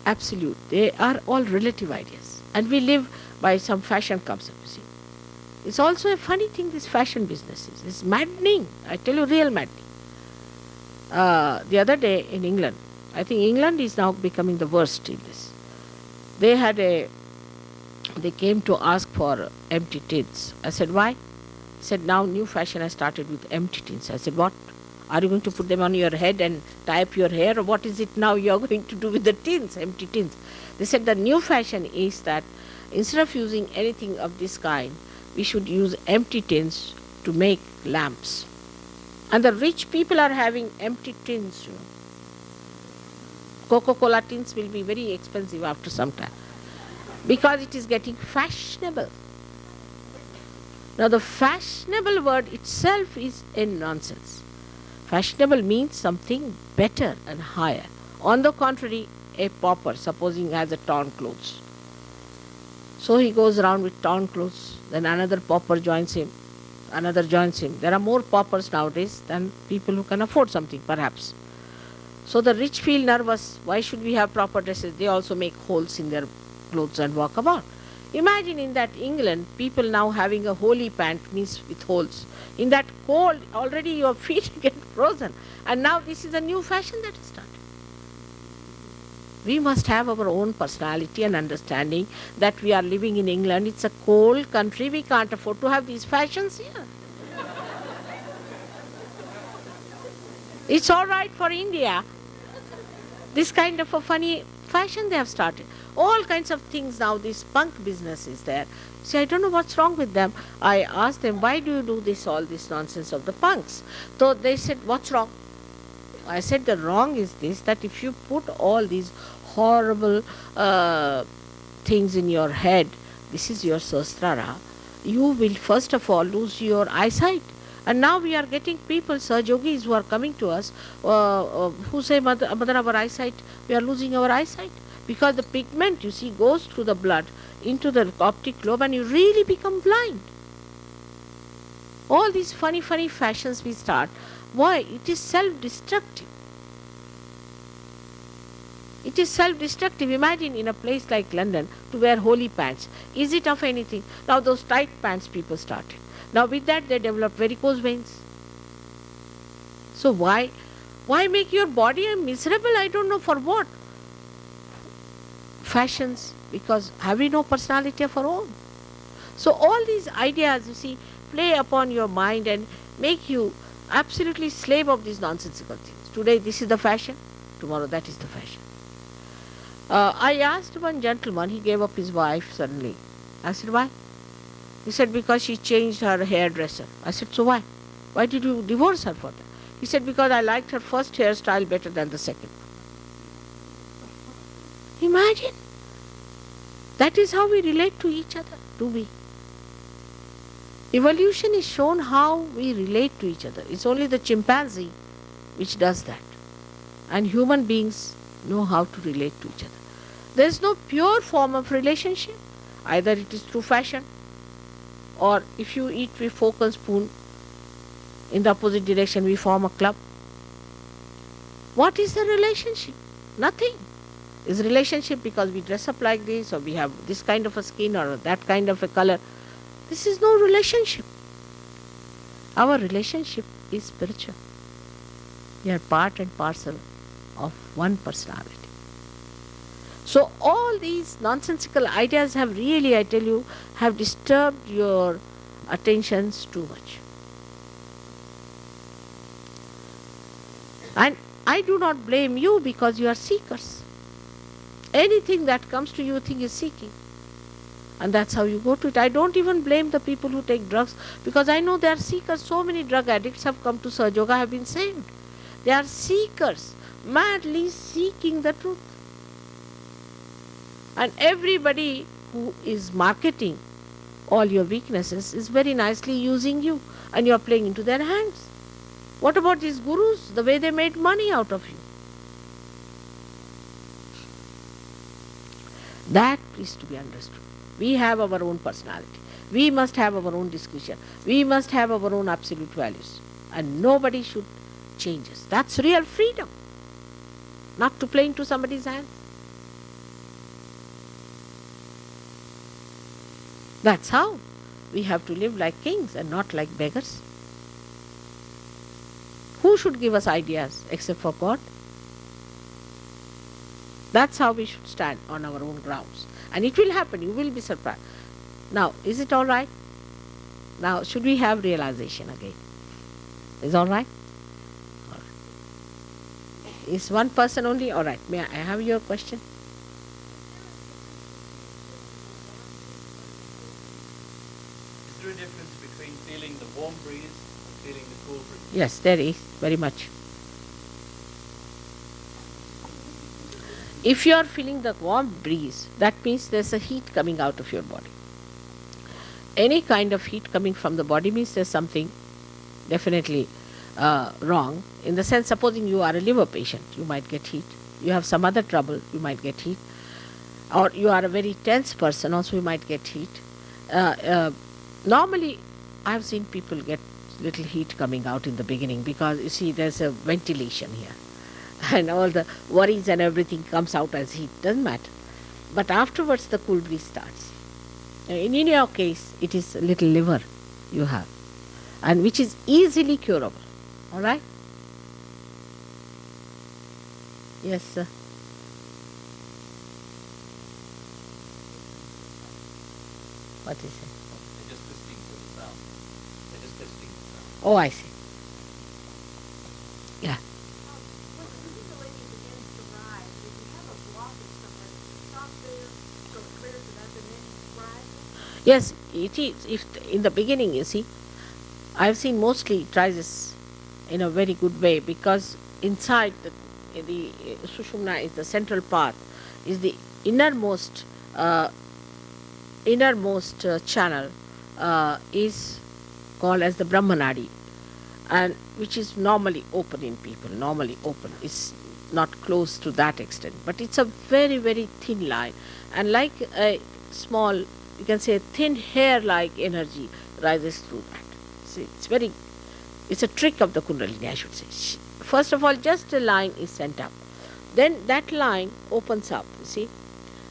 absolute. They are all relative ideas. And we live by some fashion concept, you see. It's also a funny thing, this fashion business is. It's maddening. I tell you, real maddening. The other day in England, I think England is now becoming the worst in this. They came to ask for empty tins. I said, why? He said, now new fashion has started with empty tins. I said, what? Are you going to put them on your head and tie up your hair, or what is it now you are going to do with the tins, empty tins? They said the new fashion is that instead of using anything of this kind, we should use empty tins to make lamps. And the rich people are having empty tins, you know. Coca-Cola tins will be very expensive after some time, because it is getting fashionable. Now the fashionable word itself is a nonsense. Fashionable means something better and higher. On the contrary, a pauper, supposing has a torn clothes. So he goes around with torn clothes, then another pauper joins him, another joins him. There are more paupers nowadays than people who can afford something, perhaps. So the rich feel nervous. Why should we have proper dresses? They also make holes in their clothes and walk about. Imagine in that England, people now having a holy pant, means with holes. In that cold, already your feet get frozen. And now this is a new fashion that is started. We must have our own personality and understanding that we are living in England. It's a cold country. We can't afford to have these fashions here. It's all right for India. This kind of a funny fashion they have started. All kinds of things now, this punk business is there. See, I don't know what's wrong with them. I asked them, why do you do this, all this nonsense of the punks? So they said, what's wrong? I said, the wrong is this, that if you put all these horrible things in your head, this is your sahasrara, you will first of all lose your eyesight. And now we are getting people, Sahajogis, who are coming to us, who say, Mother, our eyesight, we are losing our eyesight. Because the pigment, you see, goes through the blood into the optic lobe and you really become blind. All these funny fashions we start, why? It is self-destructive. It is self-destructive. Imagine in a place like London to wear holy pants. Is it of anything? Now those tight pants people started. Now with that they develop varicose veins. So why make your body miserable? I don't know for what. Fashions, because have we no personality of our own? So all these ideas, you see, play upon your mind and make you absolutely slave of these nonsensical things. Today this is the fashion, tomorrow that is the fashion. I asked one gentleman, he gave up his wife suddenly. I said, why? He said, because she changed her hairdresser. I said, so why? Why did you divorce her for that? He said, because I liked her first hairstyle better than the second. Imagine. That is how we relate to each other, do we? Evolution is shown how we relate to each other. It's only the chimpanzee which does that. And human beings know how to relate to each other. There is no pure form of relationship. Either it is through fashion, or if you eat with fork and spoon in the opposite direction, we form a club. What is the relationship? Nothing. Is relationship because we dress up like this, or we have this kind of a skin, or that kind of a color? This is no relationship. Our relationship is spiritual. We are part and parcel of one personality. So all these nonsensical ideas have really, I tell you, have disturbed your attentions too much. And I do not blame you, because you are seekers. Anything that comes to you, think is seeking. And that's how you go to it. I don't even blame the people who take drugs, because I know they are seekers. So many drug addicts have come to Sahaja Yoga, have been saved. They are seekers, madly seeking the truth. And everybody who is marketing all your weaknesses is very nicely using you, and you are playing into their hands. What about these gurus, the way they made money out of you? That is to be understood. We have our own personality. We must have our own discretion. We must have our own absolute values. And nobody should change us. That's real freedom. Not to play into somebody's hands. That's how we have to live like kings and not like beggars. Who should give us ideas except for God? That's how we should stand on our own grounds. And it will happen. You will be surprised. Now, is it all right? Now, should we have realization again? Is all right? All right. Is one person only? All right. May I have your question? Is there a difference between feeling the warm breeze and feeling the cool breeze? Yes, there is. Very much. If you are feeling the warm breeze, that means there's a heat coming out of your body. Any kind of heat coming from the body means there's something definitely wrong. In the sense, supposing you are a liver patient, you might get heat. You have some other trouble, you might get heat. Or you are a very tense person, also you might get heat. Normally, I have seen people get little heat coming out in the beginning, because you see there's a ventilation here. And all the worries and everything comes out as heat. Doesn't matter. But afterwards the cool breeze starts. In your case, it is a little liver you have, and which is easily curable. All right? Yes, sir. What is it? They're just listening to the sound. They're just listening to the sound. Oh, I see. Yeah. Yes, it is. If in the beginning, you see, I have seen mostly it rises in a very good way, because inside the Sushumna is the central part, is the innermost channel is called as the Brahmanadi, and which is normally open in people. Normally open. It's not close to that extent, but it's a very, very thin line, and like a small, you can say, thin hair-like energy rises through that. See, it's a trick of the Kundalini, I should say. First of all, just a line is sent up. Then that line opens up, you see,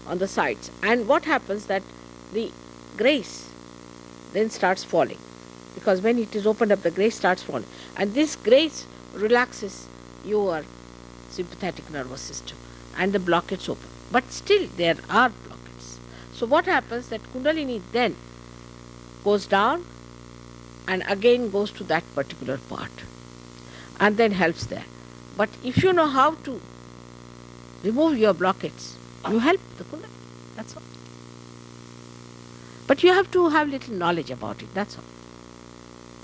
on the sides. And what happens that the grace then starts falling. Because when it is opened up, the grace starts falling. And this grace relaxes your sympathetic nervous system, and the blockades open. But still there are blockades. So what happens, that Kundalini then goes down and again goes to that particular part and then helps there. But if you know how to remove your blockades, you help the Kundalini. That's all. But you have to have little knowledge about it. That's all.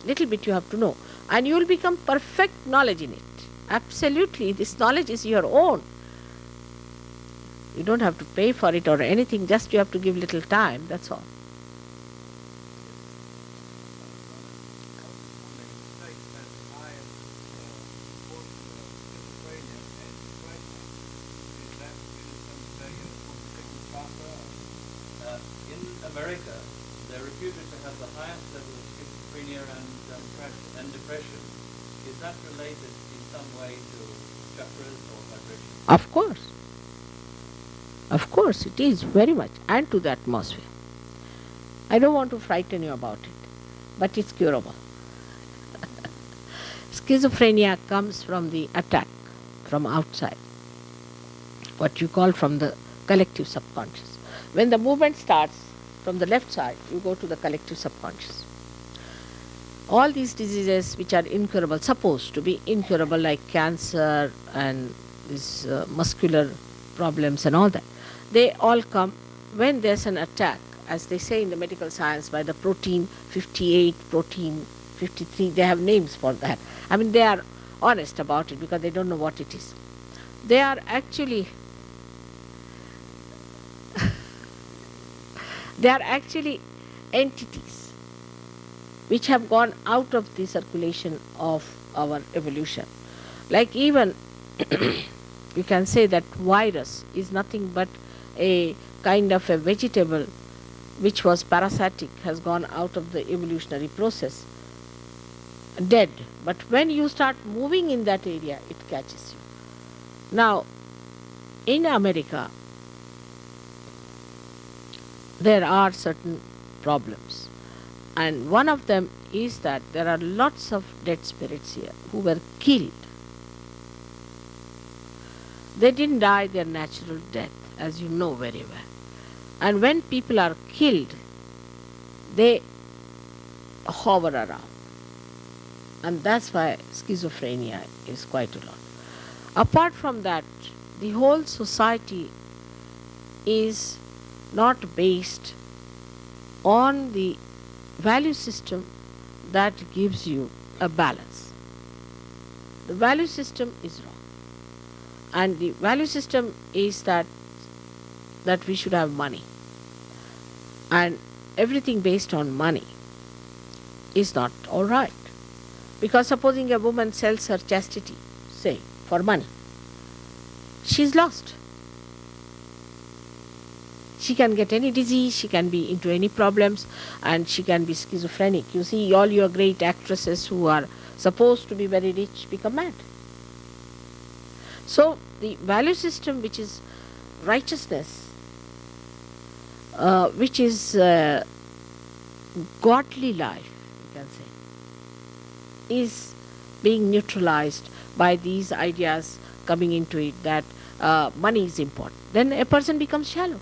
Little bit you have to know. And you will become perfect knowledge in it. Absolutely, this knowledge is your own. You don't have to pay for it or anything, just you have to give little time, that's all. In America, they're reputed to have the highest level of schizophrenia and depression. Is that related in some way to chakras or vibration? Of course. Of course, it is very much, and to the atmosphere. I don't want to frighten you about it, but it's curable. Schizophrenia comes from the attack from outside, what you call from the collective subconscious. When the movement starts from the left side, you go to the collective subconscious. All these diseases which are incurable, supposed to be incurable, like cancer and these muscular problems and all that, they all come when there's an attack, as they say in the medical science, by the protein 58, protein 53. They have names for that. I mean, they are honest about it because they don't know what it is. They are actually entities which have gone out of the circulation of our evolution. Like even you can say that virus is nothing but a kind of a vegetable which was parasitic, has gone out of the evolutionary process, dead. But when you start moving in that area, it catches you. Now, in America, there are certain problems. And one of them is that there are lots of dead spirits here who were killed. They didn't die their natural death, as you know very well. And when people are killed, they hover around. And that's why schizophrenia is quite a lot. Apart from that, the whole society is not based on the value system that gives you a balance. The value system is wrong. And the value system is that we should have money. And everything based on money is not all right. Because supposing a woman sells her chastity, say, for money, she's lost. She can get any disease, she can be into any problems, and she can be schizophrenic. You see, all your great actresses who are supposed to be very rich become mad. So, the value system, which is righteousness, which is godly life, you can say, is being neutralized by these ideas coming into it that money is important. Then a person becomes shallow.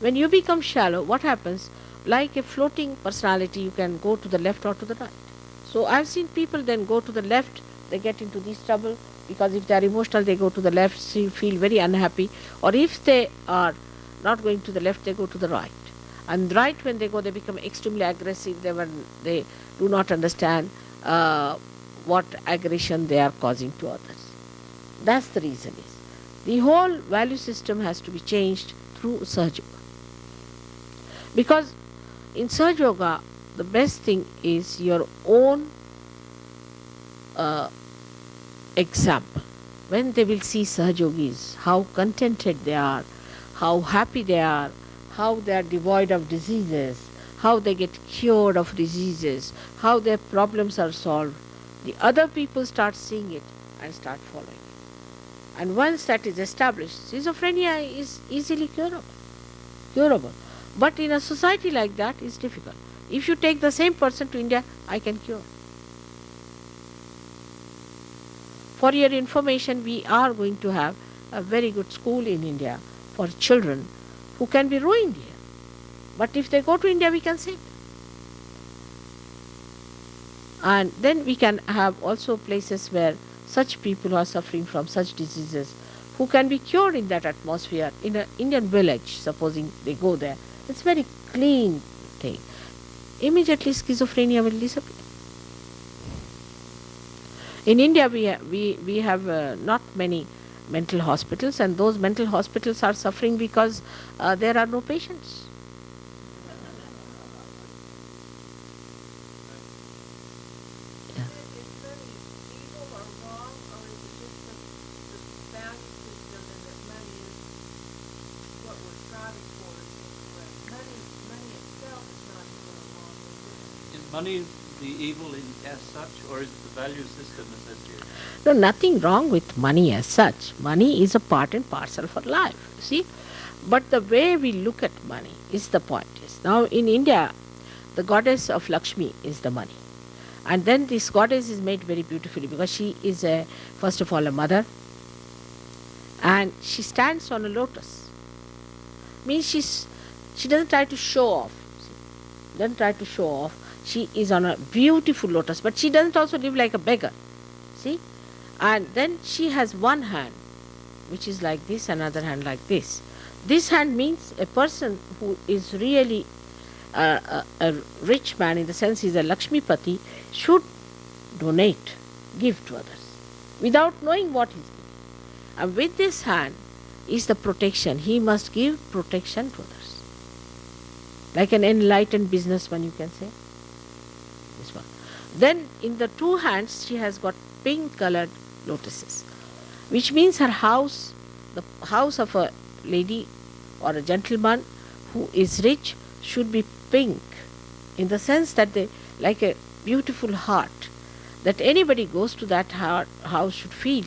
When you become shallow, what happens? Like a floating personality, you can go to the left or to the right. So I've seen people then go to the left, they get into this trouble, because if they are emotional, they go to the left, so you feel very unhappy. Or if they are not going to the left, they go to the right. And right when they go, they become extremely aggressive. They do not understand what aggression they are causing to others. That's the reason is. The whole value system has to be changed through Sahaja Yoga. Because in Sahaja Yoga, the best thing is your own example. When they will see Sahaja Yogis, how contented they are, how happy they are, how they are devoid of diseases, how they get cured of diseases, how their problems are solved, the other people start seeing it and start following it. And once that is established, schizophrenia is easily curable. But in a society like that, it's difficult. If you take the same person to India, I can cure. For your information, we are going to have a very good school in India for children who can be ruined here. But if they go to India, we can save them. And then we can have also places where such people who are suffering from such diseases, who can be cured in that atmosphere, in an Indian village, supposing they go there. It's very clean thing. Immediately schizophrenia will disappear. In India, we have not many mental hospitals, and those mental hospitals are suffering because there are no patients. Yeah. Is money evil or wrong, or is it just the value system and that money is what we're striving for is incorrect? Money itself is not evil or wrong, is it? Is money the evil as such, or is it the value system associated? No, nothing wrong with money as such. Money is a part and parcel for life. See, but the way we look at money is the point. Is now in India, the goddess of Lakshmi is the money, and then this goddess is made very beautifully because she is a first of all a mother, and she stands on a lotus. Means she doesn't try to show off. See, doesn't try to show off. She is on a beautiful lotus, but she doesn't also live like a beggar. See, and then she has one hand which is like this, another hand like this. This hand means a person who is really a rich man, in the sense he is a Lakshmipati, should donate, give to others without knowing what he is giving. And with this hand is the protection. He must give protection to others, like an enlightened businessman, you can say. This one. Then in the two hands she has got pink colored lotuses, which means her house, the house of a lady or a gentleman who is rich, should be pink, in the sense that they like a beautiful heart, that anybody goes to that house should feel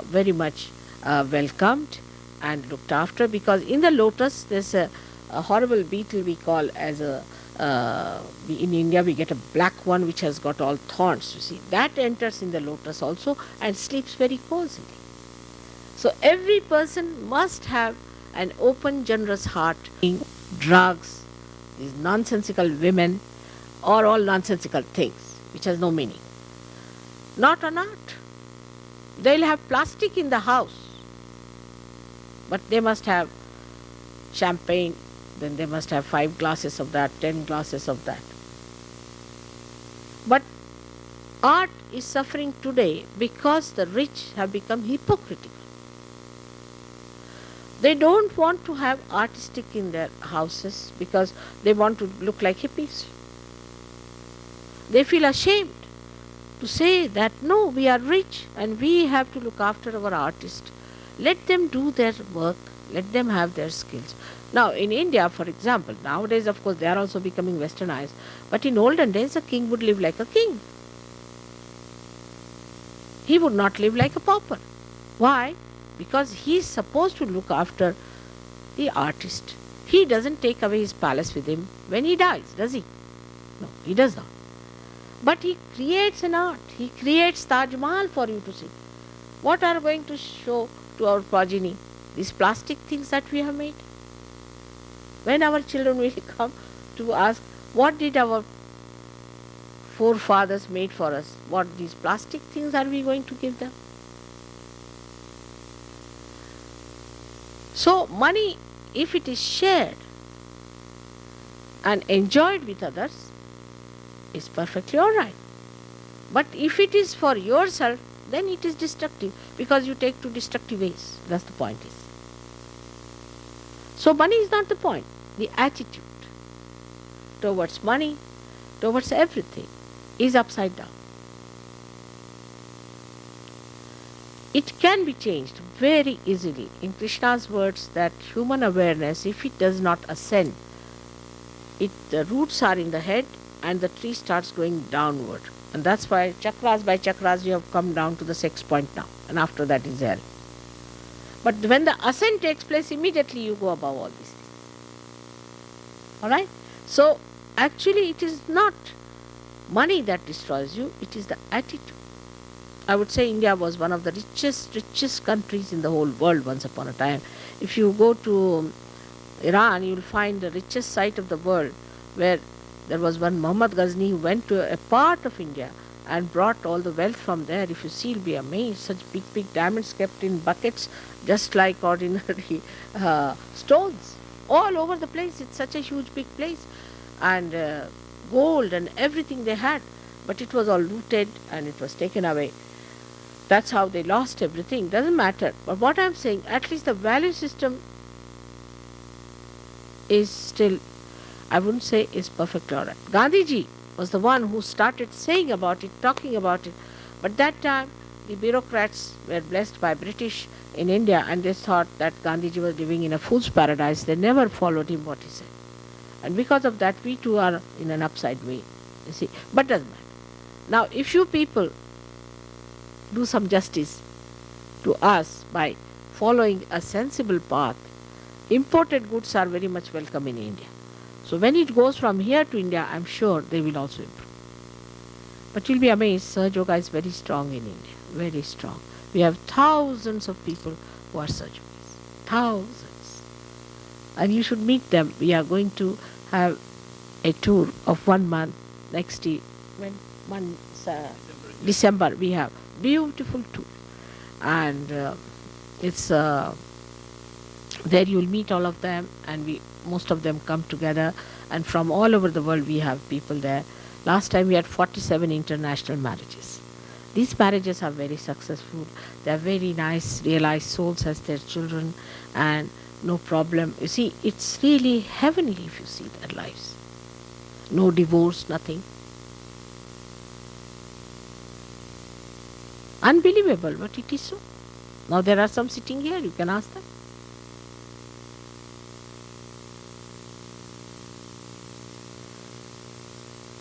very much welcomed and looked after, because in the lotus there's a horrible beetle we call as a in India we get a black one which has got all thorns, you see. That enters in the lotus also and sleeps very cozily. So every person must have an open, generous heart. Drugs, these nonsensical women, or all nonsensical things which has no meaning. Not an art. They'll have plastic in the house, but they must have champagne, then they must have 5 glasses of that, 10 glasses of that. But art is suffering today because the rich have become hypocritical. They don't want to have artistic in their houses because they want to look like hippies. They feel ashamed to say that no, we are rich and we have to look after our artists. Let them do their work, let them have their skills. Now in India, for example, nowadays of course they are also becoming westernized, but in olden days a king would live like a king. He would not live like a pauper. Why? Because he is supposed to look after the artist. He doesn't take away his palace with him when he dies, does he? No, he does not. But he creates an art. He creates Taj Mahal for you to see. What are going to show to our progeny? These plastic things that we have made. When our children will come to ask, what did our forefathers made for us? What these plastic things are we going to give them? So money, if it is shared and enjoyed with others, is perfectly all right. But if it is for yourself, then it is destructive, because you take to destructive ways. That's the point is. So money is not the point. The attitude towards money, towards everything, is upside down. It can be changed very easily. In Krishna's words, that human awareness, if it does not ascend, the roots are in the head and the tree starts going downward. And that's why chakras by chakras you have come down to the sex point now. And after that is hell. But when the ascent takes place, immediately you go above all these things. Alright? So actually it is not money that destroys you, it is the attitude. I would say India was one of the richest countries in the whole world once upon a time. If you go to Iran, you will find the richest site of the world, where there was one Muhammad Ghazni who went to a part of India and brought all the wealth from there. If you see, you'll be amazed. Such big diamonds kept in buckets, just like ordinary stones, all over the place. It's such a huge big place. And gold and everything they had. But it was all looted and it was taken away. That's how they lost everything. Doesn't matter. But what I'm saying, at least the value system is still, I wouldn't say is perfectly alright. Gandhiji was the one who started saying about it, talking about it. But that time, the bureaucrats were blessed by British in India and they thought that Gandhiji was living in a fool's paradise. They never followed him what he said. And because of that, we too are in an upside way. You see, but doesn't matter. Now, if you people do some justice to us by following a sensible path, imported goods are very much welcome in India. So when it goes from here to India, I'm sure they will also improve. But you'll be amazed, Sahaja Yoga is very strong in India, very strong. We have thousands of people who are Sahaja Yogis, thousands. And you should meet them. We are going to have a tour of 1 month next year. When December we have beautiful tour, and it's there you'll meet all of them, and most of them come together, and from all over the world we have people there. Last time we had 47 international marriages. These marriages are very successful. They are very nice, realized souls as their children, and no problem. You see, it's really heavenly if you see their lives. No divorce, nothing. Unbelievable, but it is so. Now there are some sitting here, you can ask them.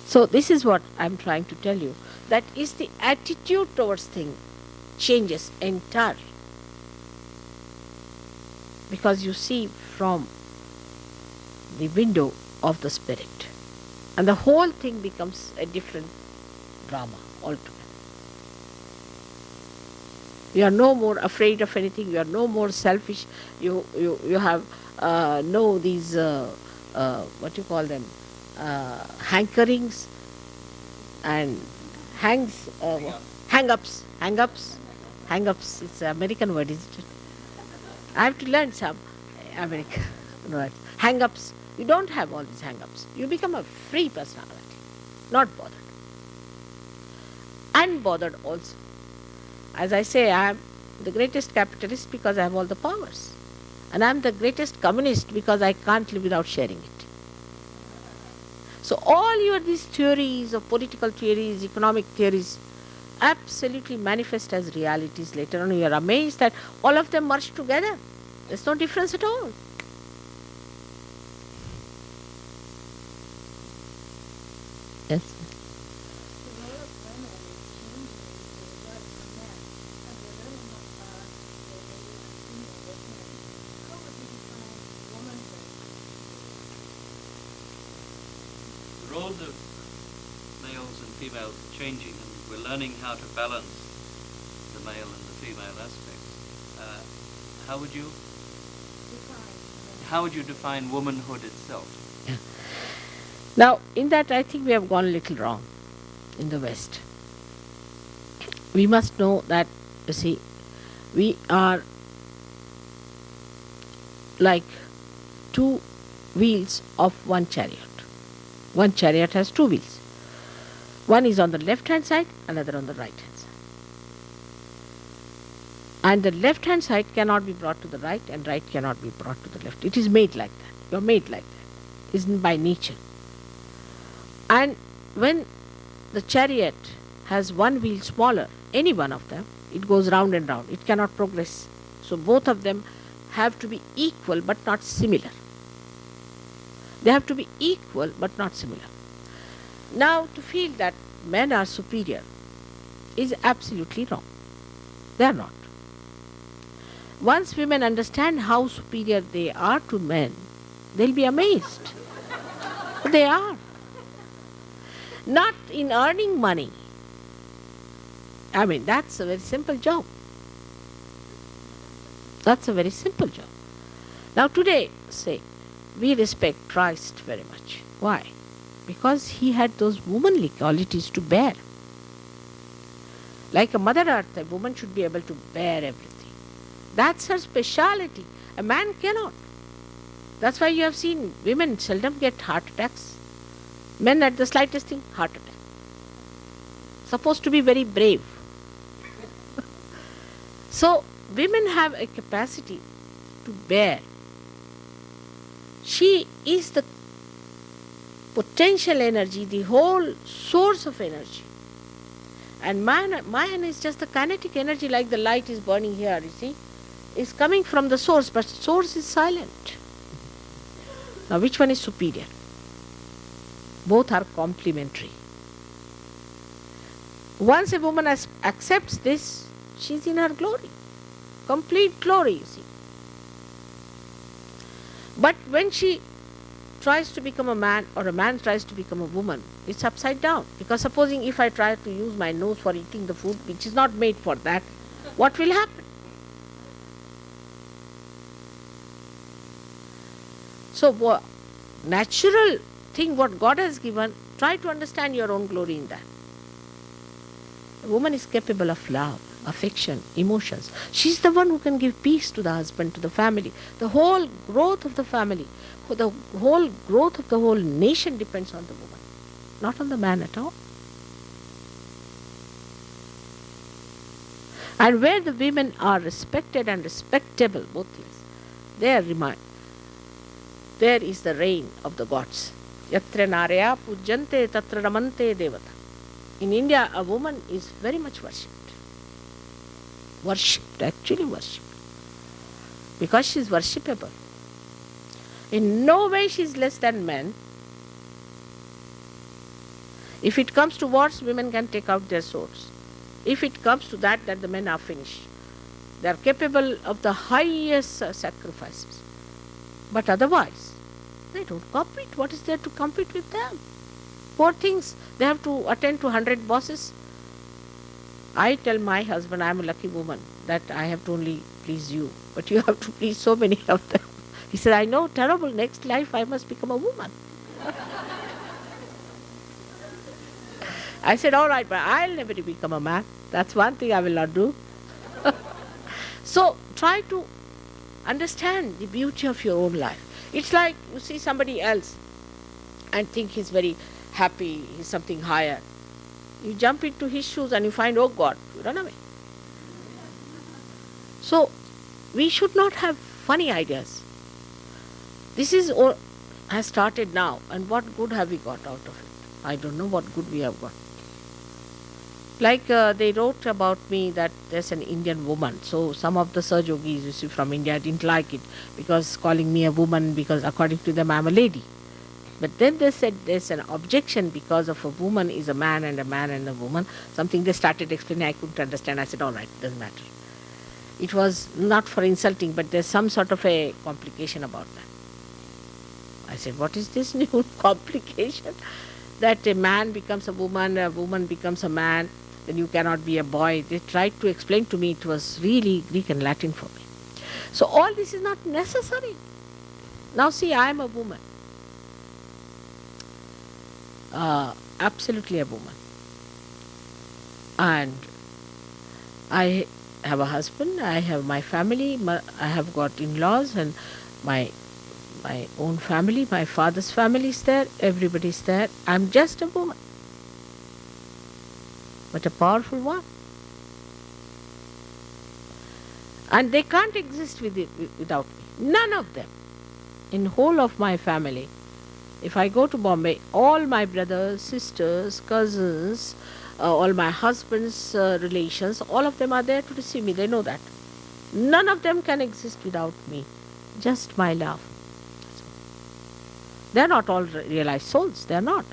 So this is what I'm trying to tell you. That is the attitude towards things changes entirely. Because you see from the window of the spirit. And the whole thing becomes a different drama altogether. You are no more afraid of anything. You are no more selfish. You have no these what you call them, hankerings and hang-ups. It's an American word, isn't it? I have to learn some American words. Hang-ups. You don't have all these hang-ups. You become a free personality, not bothered. Unbothered also. As I say, I am the greatest capitalist because I have all the powers. And I am the greatest communist because I can't live without sharing it. So all your these theories of political theories, economic theories, absolutely manifest as realities later on. You are amazed that all of them merge together. There's no difference at all. Yes. The role of women is changing to what for men, and they're learning how would you define womanhood? The roles of males and females are changing, and we're learning how to balance the male and the female aspects. How would you define womanhood itself? Now, in that I think we have gone a little wrong in the West. We must know that, you see, we are like two wheels of one chariot. One chariot has two wheels. One is on the left hand side, another on the right hand side. And the left hand side cannot be brought to the right, and right cannot be brought to the left. It is made like that. You are made like that. It isn't by nature. And when the chariot has one wheel smaller, any one of them, it goes round and round. It cannot progress. So both of them have to be equal but not similar. They have to be equal but not similar. Now, to feel that men are superior is absolutely wrong. They are not. Once women understand how superior they are to men, they'll be amazed. They are. Not in earning money. I mean, that's a very simple job. That's a very simple job. Now today, say, we respect Christ very much. Why? Because he had those womanly qualities to bear. Like a Mother Earth, a woman should be able to bear everything. That's her speciality. A man cannot. That's why you have seen women seldom get heart attacks. Men at the slightest thing, heart attack. Supposed to be very brave. So women have a capacity to bear. She is the potential energy, the whole source of energy. And man is just the kinetic energy, like the light is burning here, you see, is coming from the source, but source is silent. Now which one is superior? Both are complementary. Once a woman accepts this, she is in her glory, complete glory, you see. But when she tries to become a man, or a man tries to become a woman, it's upside down. Because supposing if I try to use my nose for eating the food which is not made for that, what will happen? So natural thing what God has given, try to understand your own glory in that. A woman is capable of love, affection, emotions. She's the one who can give peace to the husband, to the family. The whole growth of the family, the whole growth of the whole nation depends on the woman, not on the man at all. And where the women are respected and respectable, both things, there is the reign of the gods. Yatra narya pujyante tatra ramante devata. In India, a woman is very much worshipped. Actually worshipped. Because she is worshipable. In no way she is less than men. If it comes to wars, women can take out their swords. If it comes to that, then the men are finished. They are capable of the highest sacrifices. But otherwise, they don't compete. What is there to compete with them? Poor things. They have to attend to 100 bosses. I tell my husband, I am a lucky woman, that I have to only please you. But you have to please so many of them. He said, I know, terrible. Next life I must become a woman. I said, all right, but I'll never become a man. That's one thing I will not do. So try to understand the beauty of your own life. It's like you see somebody else and think he's very happy, he's something higher. You jump into his shoes and you find, oh God, you run away. So we should not have funny ideas. This is all has started now, and what good have we got out of it? I don't know what good we have got. Like they wrote about me that there's an Indian woman. So some of the Saj Yogis, you see, from India didn't like it because calling me a woman, because according to them I'm a lady. But then they said there's an objection because of a woman is a man and a woman. Something they started explaining, I couldn't understand. I said, all right, doesn't matter. It was not for insulting, but there's some sort of a complication about that. I said, what is this new complication? That a man becomes a woman becomes a man, then you cannot be a boy. They tried to explain to me. It was really Greek and Latin for me. So all this is not necessary. Now see, I am a woman. Absolutely a woman. And I have a husband, I have my family, I have got in-laws and my own family, my father's family is there, everybody is there. I'm just a woman. But a powerful one. And they can't exist without me. None of them. In whole of my family, if I go to Bombay, all my brothers, sisters, cousins, all my husband's relations, all of them are there to receive me. They know that. None of them can exist without me. Just my love. They are not all realized souls. They are not.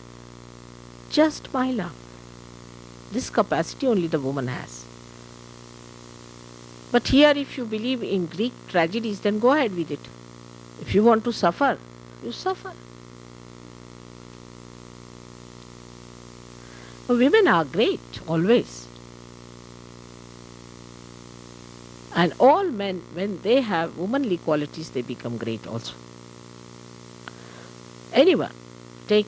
Just my love. This capacity only the woman has. But here, if you believe in Greek tragedies, then go ahead with it. If you want to suffer, you suffer. Women are great, always. And all men, when they have womanly qualities, they become great also. Anyone, take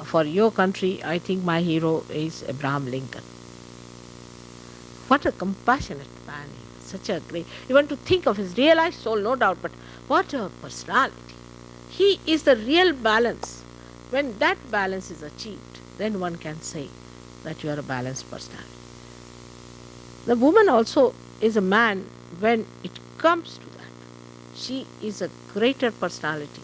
for your country, I think my hero is Abraham Lincoln. What a compassionate man. Such a great, you want to think of his realized soul, no doubt, but what a personality. He is the real balance. When that balance is achieved, then one can say that you are a balanced personality. The woman also is a man when it comes to that. She is a greater personality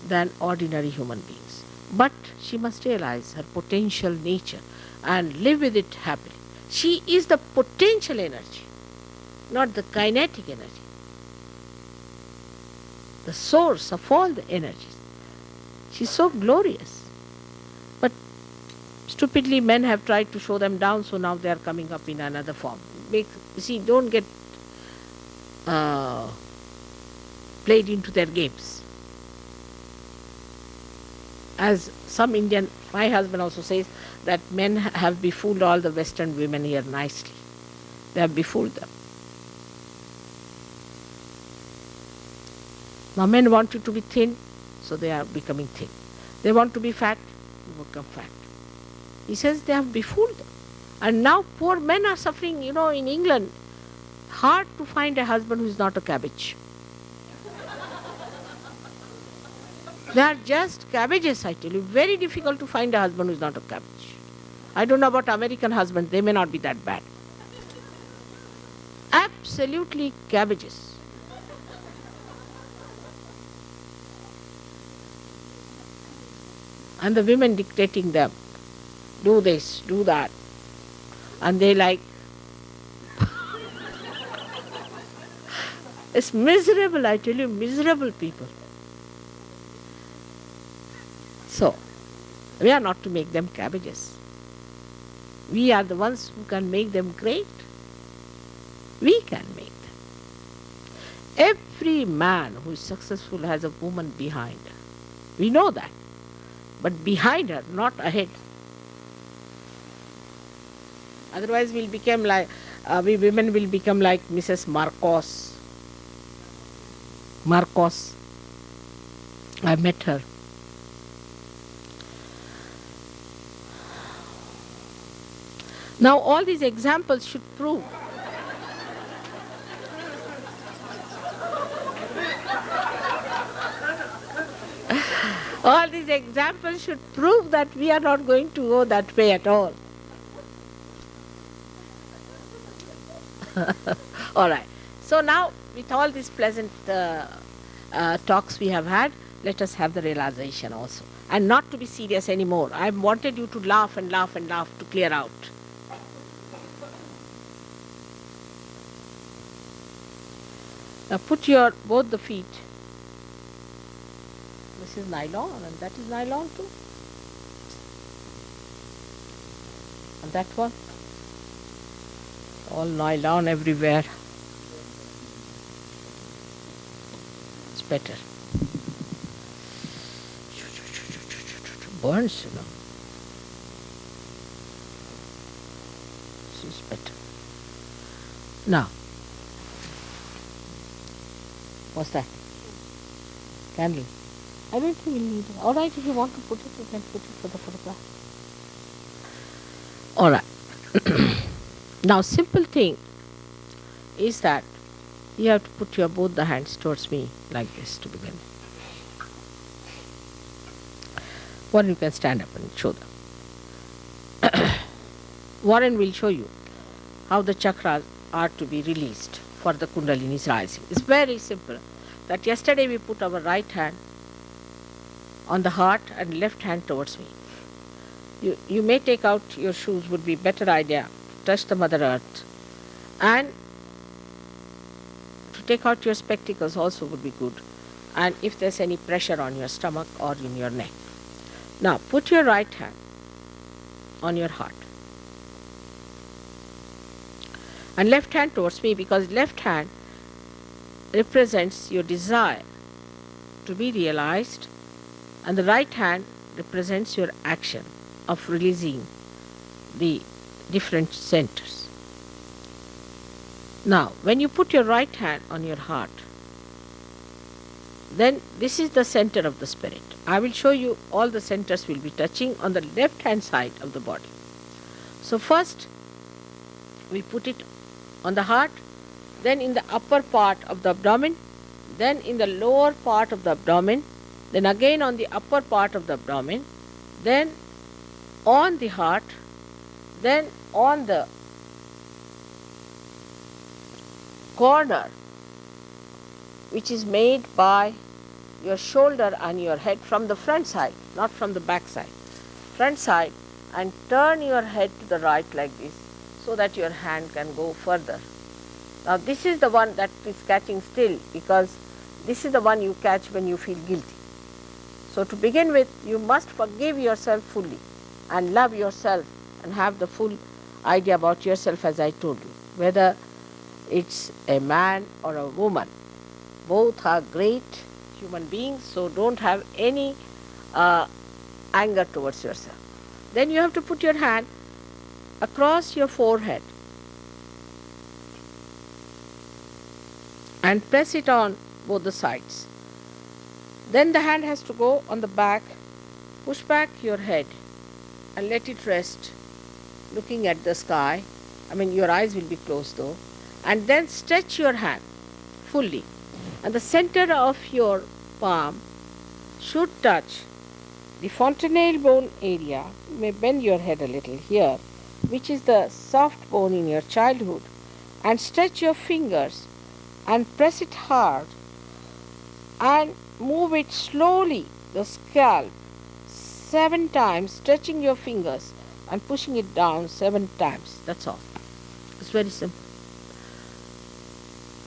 than ordinary human beings. But she must realize her potential nature and live with it happily. She is the potential energy, not the kinetic energy, the source of all the energies. She's so glorious. But stupidly, men have tried to show them down, so now they are coming up in another form. Don't get played into their games. As some Indian, my husband also says that men have befooled all the Western women here nicely. They have befooled them. Now men want you to be thin, so they are becoming thin. They want to be fat, you become fat. He says they have befooled them. And now poor men are suffering, in England. Hard to find a husband who is not a cabbage. They are just cabbages, I tell you. Very difficult to find a husband who is not a cabbage. I don't know about American husbands, they may not be that bad. Absolutely cabbages. And the women dictating them, do this, do that. And they like, it's miserable, I tell you, miserable people. So, we are not to make them cabbages. We are the ones who can make them great. We can make them. Every man who is successful has a woman behind her. We know that. But behind her, not ahead. Otherwise we women will become like Mrs. Marcos. I met her. Now all these examples should prove that we are not going to go that way at all. All right. So now, with all these pleasant talks we have had, let us have the realization also. And not to be serious anymore. I wanted you to laugh and laugh and laugh to clear out. Now put both the feet. This is nylon and that is nylon too. And that one. All nylon everywhere. It's better. Burns, This is better. Now, what's that? Candle. I don't think we'll need it. All right, if you want to put it, you can put it for the photograph. All right. Now, simple thing is that you have to put both the hands towards me like this to begin. Warren, you can stand up and show them. Warren will show you how the chakras are to be released for the Kundalini's rising. It's very simple. That yesterday we put our right hand on the heart and left hand towards me. You may take out your shoes, would be better idea. Touch the Mother Earth. And to take out your spectacles also would be good. And if there's any pressure on your stomach or in your neck. Now put your right hand on your heart. And left hand towards me, because left hand represents your desire to be realized, and the right hand represents your action of releasing the different centers. Now, when you put your right hand on your heart, then this is the center of the spirit. I will show you all the centers will be touching on the left hand side of the body. So first, we put it on the heart, then in the upper part of the abdomen, then in the lower part of the abdomen, then again on the upper part of the abdomen, then on the heart, then on the corner which is made by your shoulder and your head from the front side, not from the back side. Front side, and turn your head to the right like this so that your hand can go further. Now this is the one that is catching still, because this is the one you catch when you feel guilty. So to begin with, you must forgive yourself fully and love yourself and have the full idea about yourself, as I told you. Whether it's a man or a woman, both are great human beings, so don't have any anger towards yourself. Then you have to put your hand across your forehead and press it on both the sides. Then the hand has to go on the back, push back your head and let it rest looking at the sky. Your eyes will be closed though. And then stretch your hand fully. And the center of your palm should touch the fontanelle bone area. You may bend your head a little here, which is the soft bone in your childhood, and stretch your fingers and press it hard and move it slowly, the scalp, 7 times, stretching your fingers and pushing it down 7 times. That's all. It's very simple.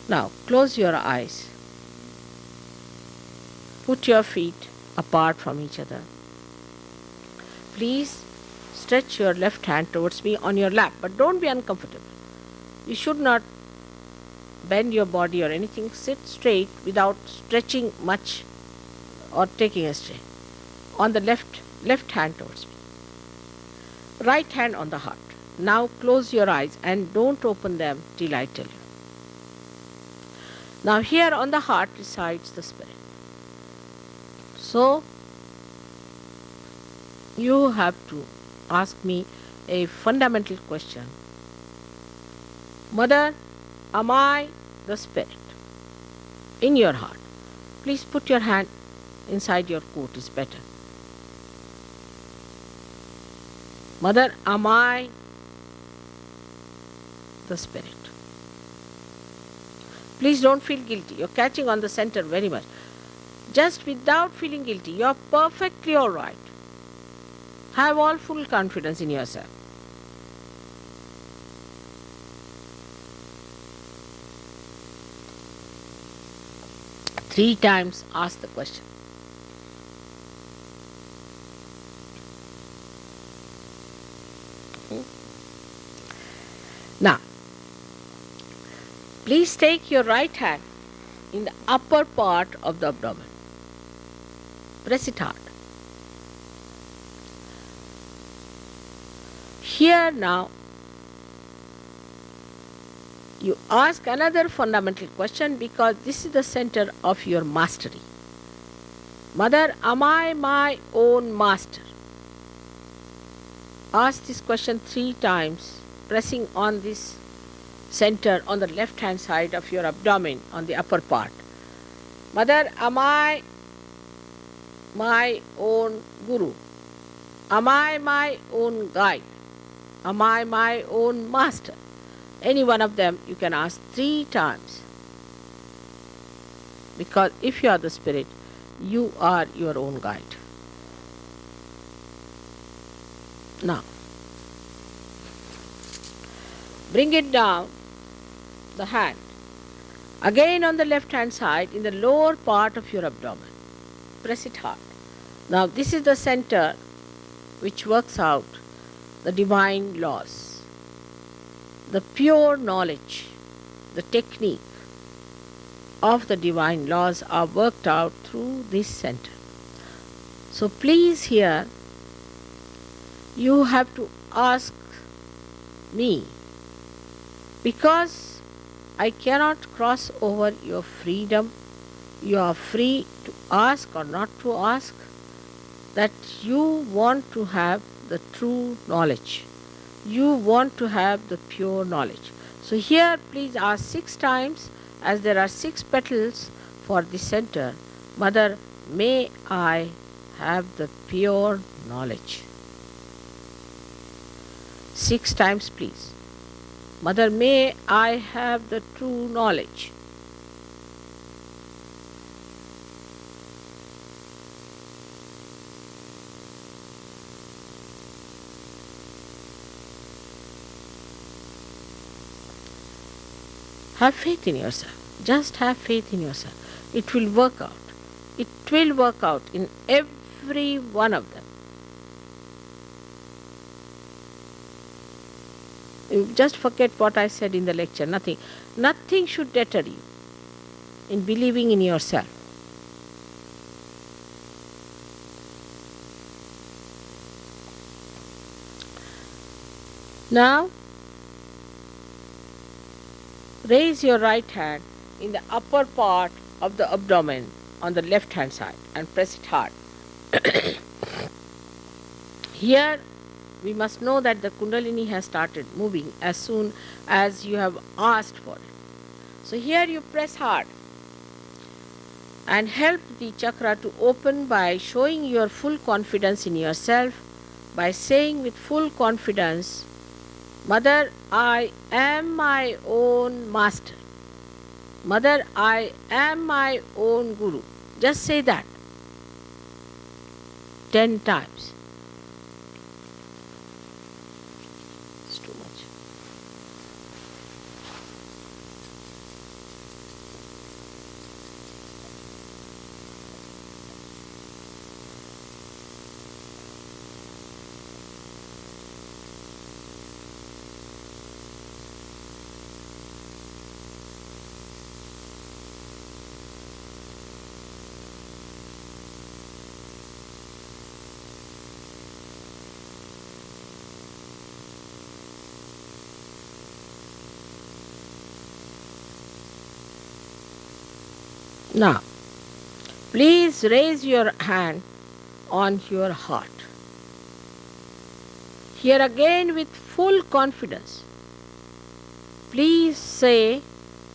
Now close your eyes. Put your feet apart from each other. Please stretch your left hand towards me on your lap, but don't be uncomfortable. You should not bend your body or anything. Sit straight without stretching much or taking a strain. On the left hand towards me. Right hand on the heart. Now close your eyes and don't open them till I tell you. Now here on the heart resides the spirit. So you have to ask me a fundamental question. Mother, am I the spirit? In your heart. Please put your hand inside your coat, is better. Mother, am I the spirit? Please don't feel guilty. You're catching on the center very much. Just without feeling guilty, you're perfectly all right. Have all full confidence in yourself. Three times ask the question. Now, please take your right hand in the upper part of the abdomen. Press it hard. Here now, you ask another fundamental question, because this is the center of your mastery. Mother, am I my own master? Ask this question 3 times, pressing on this center on the left hand side of your abdomen on the upper part. Mother, am I my own guru? Am I my own guide? Am I my own master? Any one of them you can ask 3 times. Because if you are the spirit, you are your own guide. Now, bring it down, the hand, again on the left hand side in the lower part of your abdomen. Press it hard. Now this is the center which works out the divine laws. The pure knowledge, the technique of the divine laws are worked out through this center. So please here, you have to ask me, because I cannot cross over your freedom. You are free to ask or not to ask, that you want to have the true knowledge. You want to have the pure knowledge. So here please ask 6 times, as there are 6 petals for the center. Mother, may I have the pure knowledge. 6 times please. Mother, may I have the true knowledge. Have faith in yourself. Just have faith in yourself. It will work out. It will work out in every one of them. You just forget what I said in the lecture. Nothing. Nothing should deter you in believing in yourself. Now, raise your right hand in the upper part of the abdomen on the left hand side and press it hard. Here we must know that the Kundalini has started moving as soon as you have asked for it. So here you press hard and help the chakra to open by showing your full confidence in yourself, by saying with full confidence, Mother, I am my own master. Mother, I am my own guru. Just say that 10 times. It's too much. Now, please raise your hand on your heart. Here again with full confidence. Please say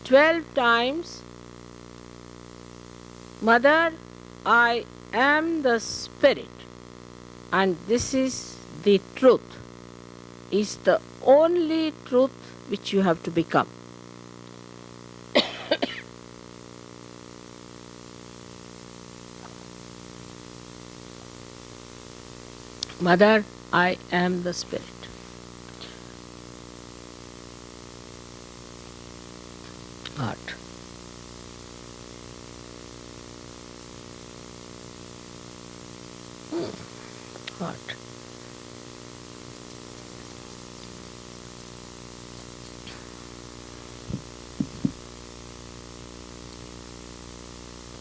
12 times, Mother, I am the Spirit, and this is the truth, is the only truth which you have to become. Mother, I am the Spirit. Heart. Heart.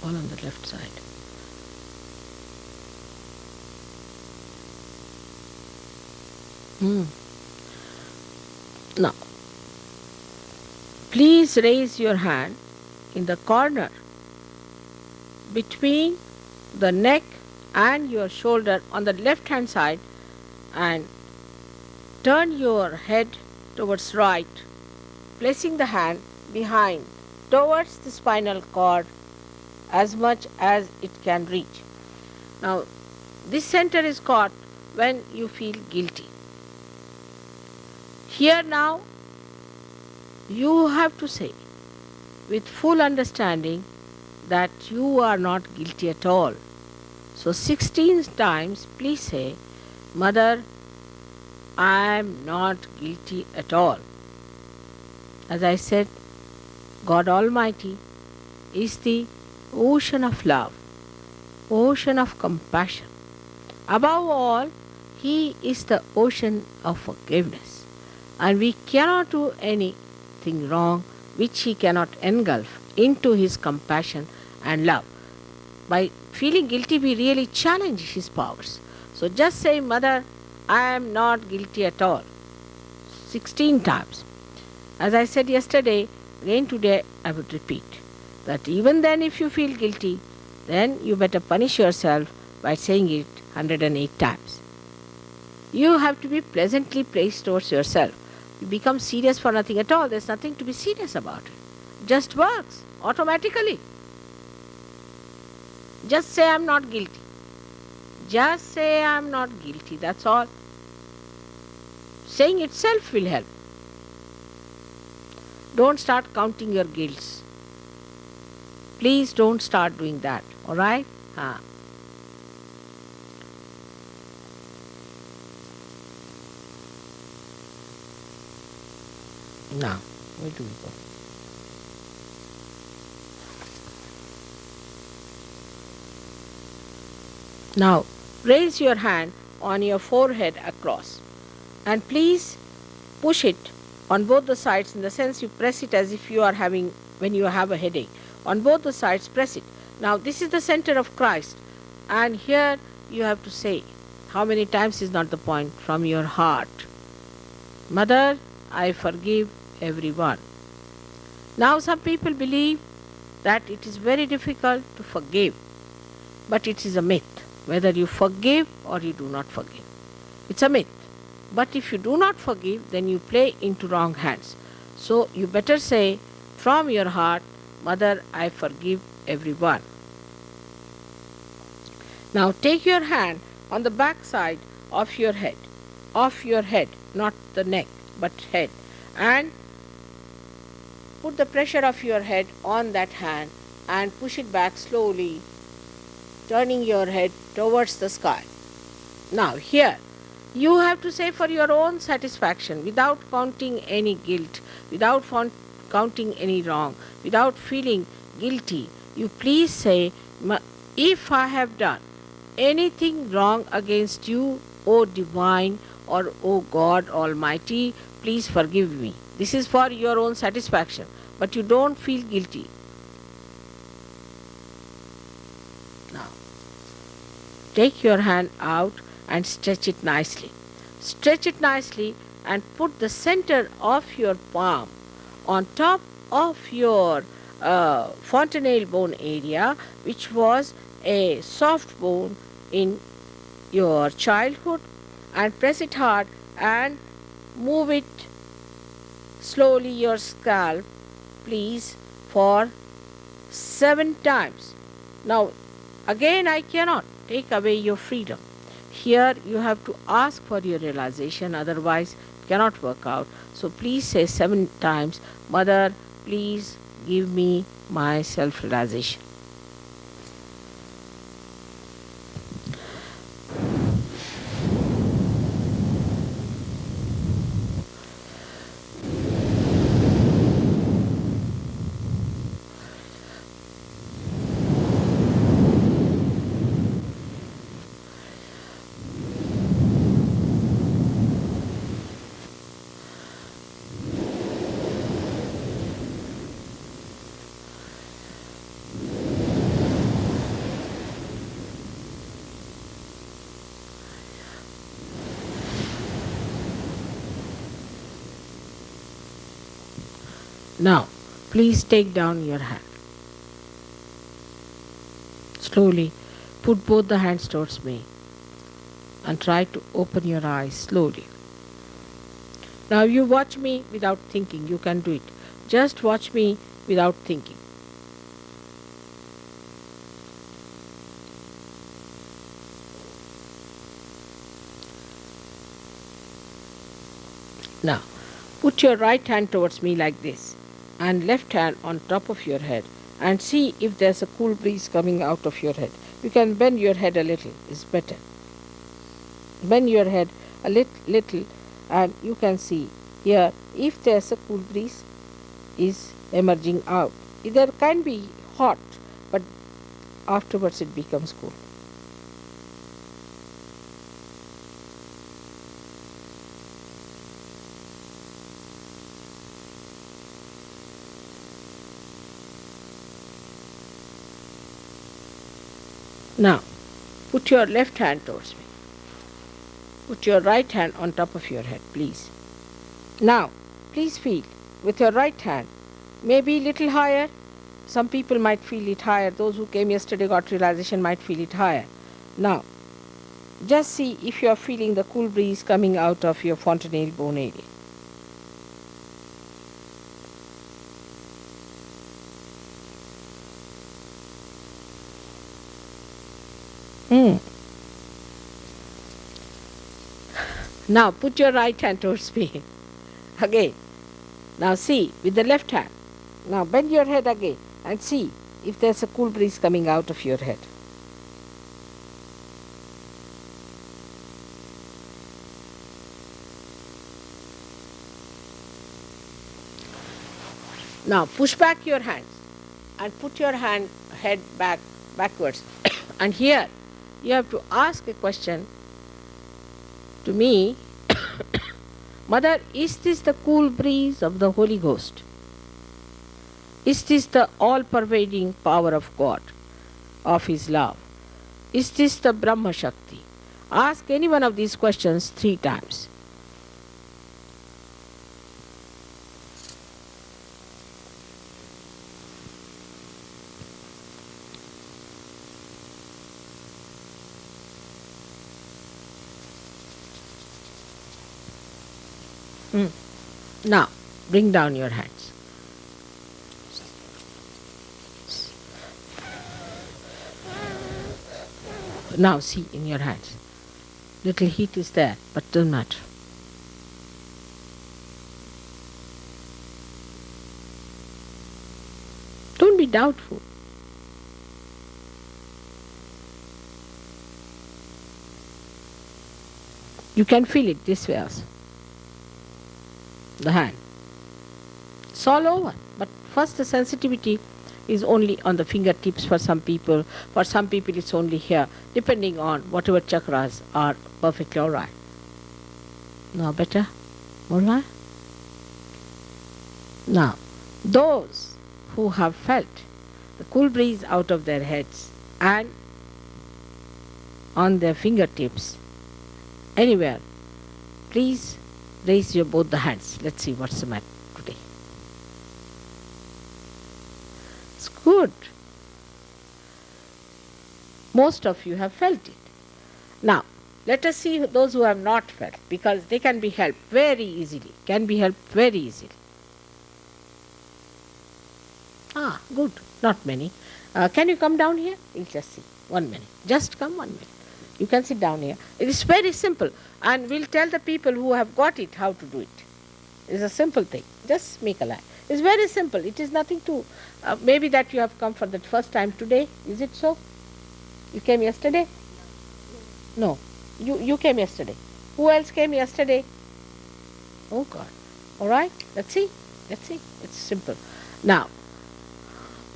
All on the left side. Now, please raise your hand in the corner between the neck and your shoulder on the left hand side and turn your head towards right, placing the hand behind towards the spinal cord as much as it can reach. Now, this center is caught when you feel guilty. Here now, you have to say with full understanding that you are not guilty at all. So 16 times please say, Mother, I am not guilty at all. As I said, God Almighty is the ocean of love, ocean of compassion. Above all, He is the ocean of forgiveness. And we cannot do anything wrong which He cannot engulf into His compassion and love. By feeling guilty, we really challenge His powers. So just say, Mother, I am not guilty at all. 16 times. As I said yesterday, again today I would repeat that even then if you feel guilty, then you better punish yourself by saying it 108 times. You have to be pleasantly placed towards yourself. You become serious for nothing at all. There's nothing to be serious about it. It just works automatically. Just say I'm not guilty. Just say I'm not guilty. That's all. Saying itself will help. Don't start counting your guilts. Please don't start doing that. Alright? Now, where do we go? Now, raise your hand on your forehead across and please push it on both the sides, in the sense you press it as if you are having, when you have a headache. On both the sides, press it. Now, this is the center of Christ, and here you have to say, how many times is not the point, from your heart. Mother, I forgive everyone. Now, some people believe that it is very difficult to forgive, but it is a myth. Whether you forgive or you do not forgive, it's a myth. But if you do not forgive, then you play into wrong hands. So you better say from your heart, Mother, I forgive everyone. Now take your hand on the back side of your head, not the neck, but head, and put the pressure of your head on that hand and push it back slowly, turning your head towards the sky. Now here, you have to say for your own satisfaction, without counting any guilt, without counting any wrong, without feeling guilty, you please say, if I have done anything wrong against you, O Divine, or O God Almighty, please forgive me. This is for your own satisfaction, but you don't feel guilty. Now, take your hand out and stretch it nicely. Stretch it nicely and put the center of your palm on top of your fontanelle bone area, which was a soft bone in your childhood, and press it hard and move it slowly, your scalp, please, for 7 times. Now, again, I cannot take away your freedom. Here you have to ask for your realization, otherwise it cannot work out. So please say 7 times, Mother, please give me my self-realization. Now, please take down your hand. Slowly put both the hands towards me and try to open your eyes slowly. Now you watch me without thinking. You can do it. Just watch me without thinking. Now, put your right hand towards me like this and left hand on top of your head and see if there's a cool breeze coming out of your head. You can bend your head a little, it's better. Bend your head a little and you can see here if there's a cool breeze is emerging out. There can be hot, but afterwards it becomes cool. Now, put your left hand towards me. Put your right hand on top of your head, please. Now, please feel with your right hand, maybe little higher. Some people might feel it higher. Those who came yesterday got realization might feel it higher. Now, just see if you are feeling the cool breeze coming out of your fontanelle bone area. Now put your right hand towards me. Again, Now see, with the left hand. Now bend your head again and see if there's a cool breeze coming out of your head. Now push back your hands and put your head backwards. And here you have to ask a question to me. Mother, is this the cool breeze of the Holy Ghost? Is this the all-pervading power of God, of His love? Is this the Brahma Shakti? Ask any one of these questions 3 times. Now, bring down your hands. Now see in your hands. Little heat is there, but doesn't matter. Don't be doubtful. You can feel it this way also. The hand. It's all over. But first the sensitivity is only on the fingertips for some people. For some people it's only here, depending on whatever chakras are perfectly alright. Now better? Alright? Now, those who have felt the cool breeze out of their heads and on their fingertips, anywhere, please raise your both the hands. Let's see what's the matter today. It's good. Most of you have felt it. Now, let us see those who have not felt, because they can be helped very easily. Can be helped very easily. Ah, good. Not many. Can you come down here? We'll just see. 1 minute. Just come 1 minute. You can sit down here. It is very simple. And we'll tell the people who have got it how to do it. It's a simple thing. Just make a line. It's very simple. It is nothing to... maybe that you have come for the first time today. Is it so? You came yesterday? No. You came yesterday. Who else came yesterday? Oh God. All right. Let's see. Let's see. It's simple. Now,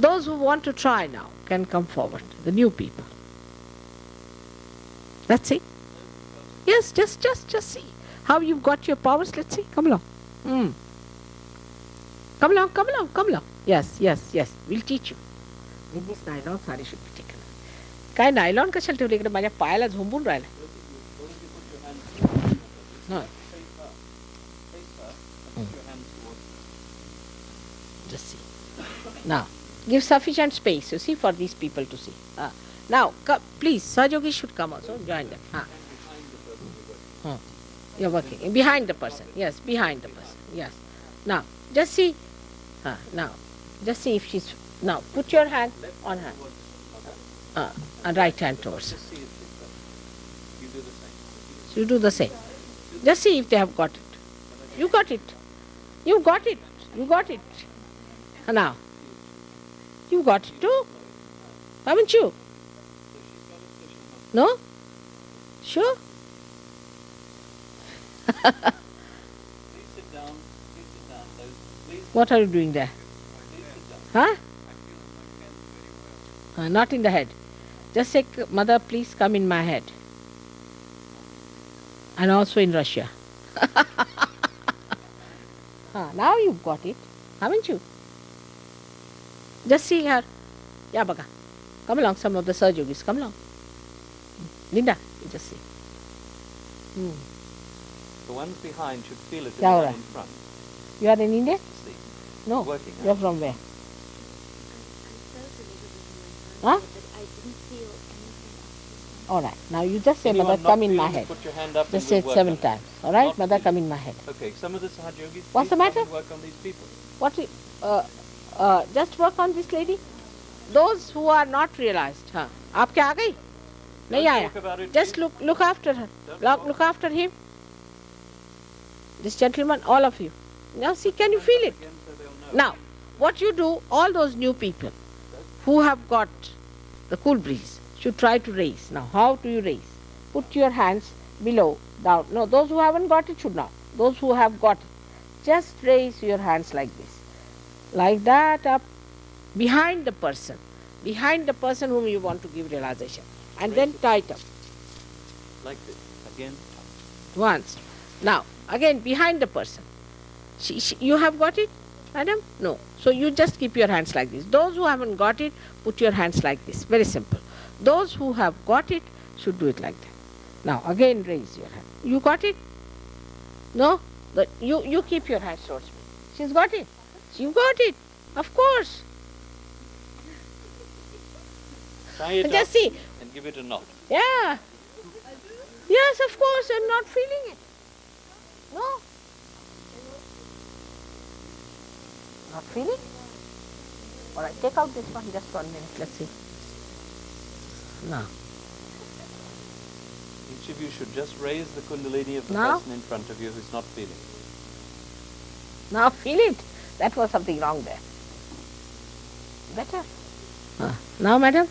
those who want to try now can come forward. The new people. Let's see. Yes, just see how you've got your powers. Let's see. Come along. Come along. Yes. We'll teach you. In this nylon sari should be taken. काय nylon कशाला ठेवले इकडे माझ्या पायाला झोंबून राहिलं. Just see. Now, give sufficient space, you see, for these people to see. Now, please, Sahajogi should come also, join them. You're working. Behind the person. Yes, behind the person. Yes. Now, just see. Now, just see if she's... Now, put your hand on her. And right hand towards her. So you do the same. Just see if they have got it. You got it. You got it. Now, you got it too. Haven't you? No? Sure? What are you doing there? Huh? Not in the head. Just say, Mother, please come in my head. And also in Russia. Now you've got it, haven't you? Just see her. Yeah, Baga. Come along, some of the Surge Yogis. Come along. Linda, you just see. The ones behind should feel it Yeah, in alright. front. You are in India? See. No. Working, You're from where? I Huh? felt a little bit in my but I didn't feel anything. Alright. Now you just say, Anyone Mother, not come in my feeling, head. put your hand up Just and say we'll it work 7 on it. times. Alright? Not Mother, come feeling. in my head. Okay, some of the Sahajogis, What's the please come matter? and work on these people. Just work on this lady. Those who are not realized. आप क्या आ गई? नहीं Don't आया. talk about it, Just please. look after her. Don't talk. Look after him. This gentleman, all of you. Now see, can you feel it? Now, what you do, all those new people who have got the cool breeze should try to raise. Now, how do you raise? Put your hands below, down. No, those who haven't got it should not. Those who have got it, just raise your hands like this. Like that, up behind the person whom you want to give realization. And then tie it up. Like this. Again. Once. Now, again behind the person. You have got it, madam? No. So you just keep your hands like this. Those who haven't got it, put your hands like this. Very simple. Those who have got it should do it like that. Now, again raise your hand. You got it? No? You keep your hands towards me. She's got it. You got it. Of course. Tie it Just up see. and give it a knot. Yeah. Yes, of course, you're not feeling it. No. Not feeling? All right, take out this one just 1 minute. Let's see. Now. Each of you should just raise the kundalini of the Now? person in front of you who's not feeling. Now feel it. That was something wrong there. Better? Now, madam?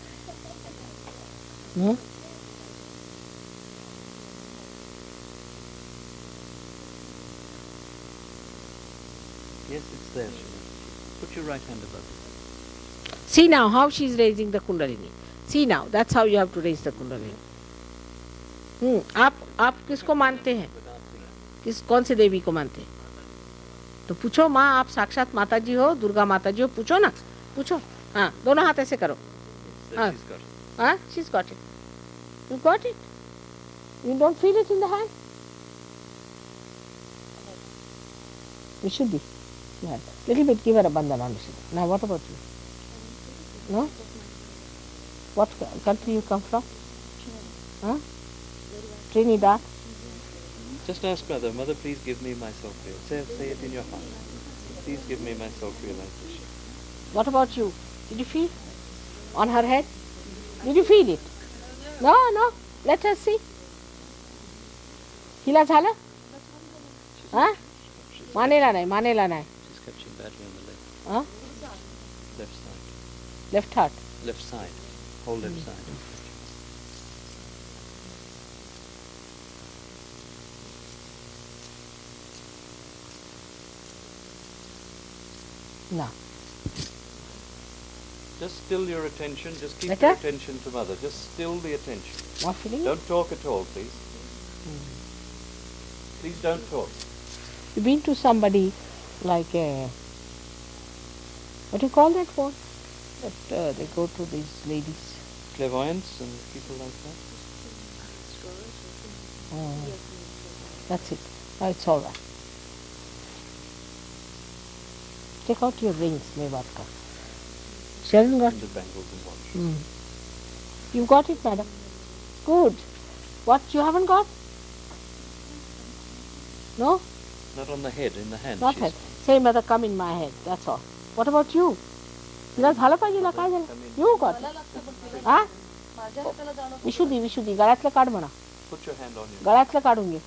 No? Yes, it's there, Shri. Put your right hand above it. See now how she is raising the kundalini. See now, that's how you have to raise the kundalini. आप किसको मानते हैं? कौन सी देवी को मानते हैं? तो पूछो माँ, आप साक्षात माता जी हो, दुर्गा माता जी हो, पूछो ना, पूछो. हाँ, दोनों हाथ ऐसे करो. Yes, she's got it. हाँ, she's got it. You got it? You don't feel it in the hand? It should be. Yeah. Little bit, give her a bandhan on the shoulder. Now what about you? No? What country you come from? Huh? Trinidad? Just ask Mother, Mother, please give me my self-realization. Say it in your heart. Please give me my self-realization. What about you? Did you feel? On her head? Did you feel it? No, no. Let her see. हिला झालं? हाँ? मानेला नाही. She's catching badly on the left. Huh? Left side. Left heart. Left side. Whole left side. No. Just still your attention. Just keep Better? your attention to Mother. Just still the attention. Not feeling it? Don't talk at all, please. Please don't talk. You've been to somebody like a, what do you call that for? That they go to these ladies. Clairvoyance and people like that. That's it. Now it's all right. Take out your rings, mein baat kar. She hasn't got And the bangles and watch. You got it, madam. Good. What you haven't got? No? Not on the head, in the hand. Not She's head. Say, mother, come in my head. That's all. What about you? तिला झालं पाहिजे ना, काय झालं? You got it. हा? विशुद्धी. गळ्यातलं काढ म्हणा. Put your hand on your गळ्यातलं काढून घे.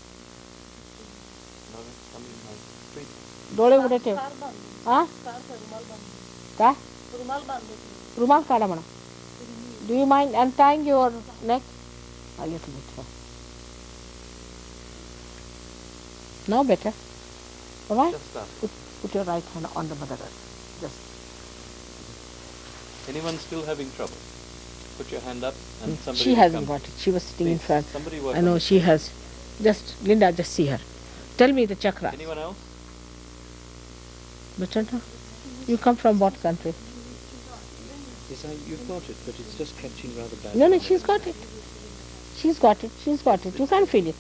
Mother, come in my street. डोळे उघडे ठेव. हा? काय? रुमाल काढा म्हणा. Do you mind untying your neck? A little bit. Now better. All right? Just start. Put your right hand on the mother earth. Just. Anyone still having trouble? Put your hand up and somebody She will hasn't come. got it. She was sitting in Please, front. somebody work I on know this she one. has. Just, Linda, just see her. Tell me the chakra. Anyone else? Better now? You come from what country? Yes, you've got it, but it's just catching rather badly. No, she's got it. She's got it. You can't feel it.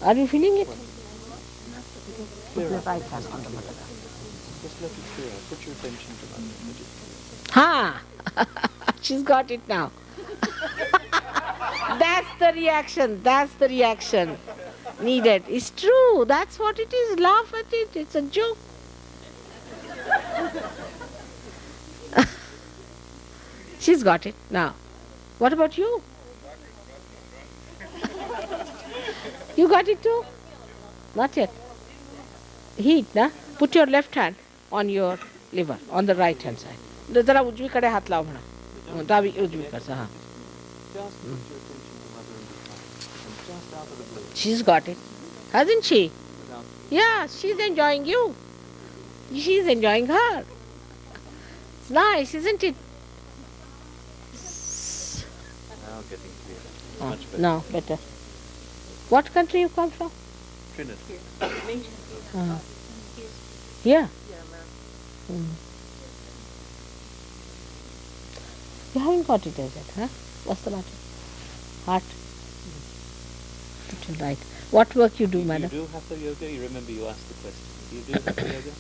Are you feeling it? Put your right hand on the mother earth. Just let it clear. Put your attention to Mother. Ha! She's got it now. That's the reaction needed. It's true. That's what it is. Laugh at it. It's a joke. She's got it now. What about you? You got it too? Not yet. Heat, nah? Put your left hand on your liver, on the right hand side. जरा उजवीकडे हात लाव म्हणा. डावी उजवीकडचा हा. Just put your attention to mother in this heart. And just out of the blue. She's got it, hasn't she? Without Yeah, she's enjoying you. She's enjoying her. It's nice, isn't it? now getting clearer. It's Ah, much better. now better. What country you come from? Trinity. Uh-huh. Here? Mm. You haven't got it as yet, huh? What's the matter? Heart? Put it right. What work you do, madam? You do hatha yoga? You remember you asked the question. Do you do hatha yoga?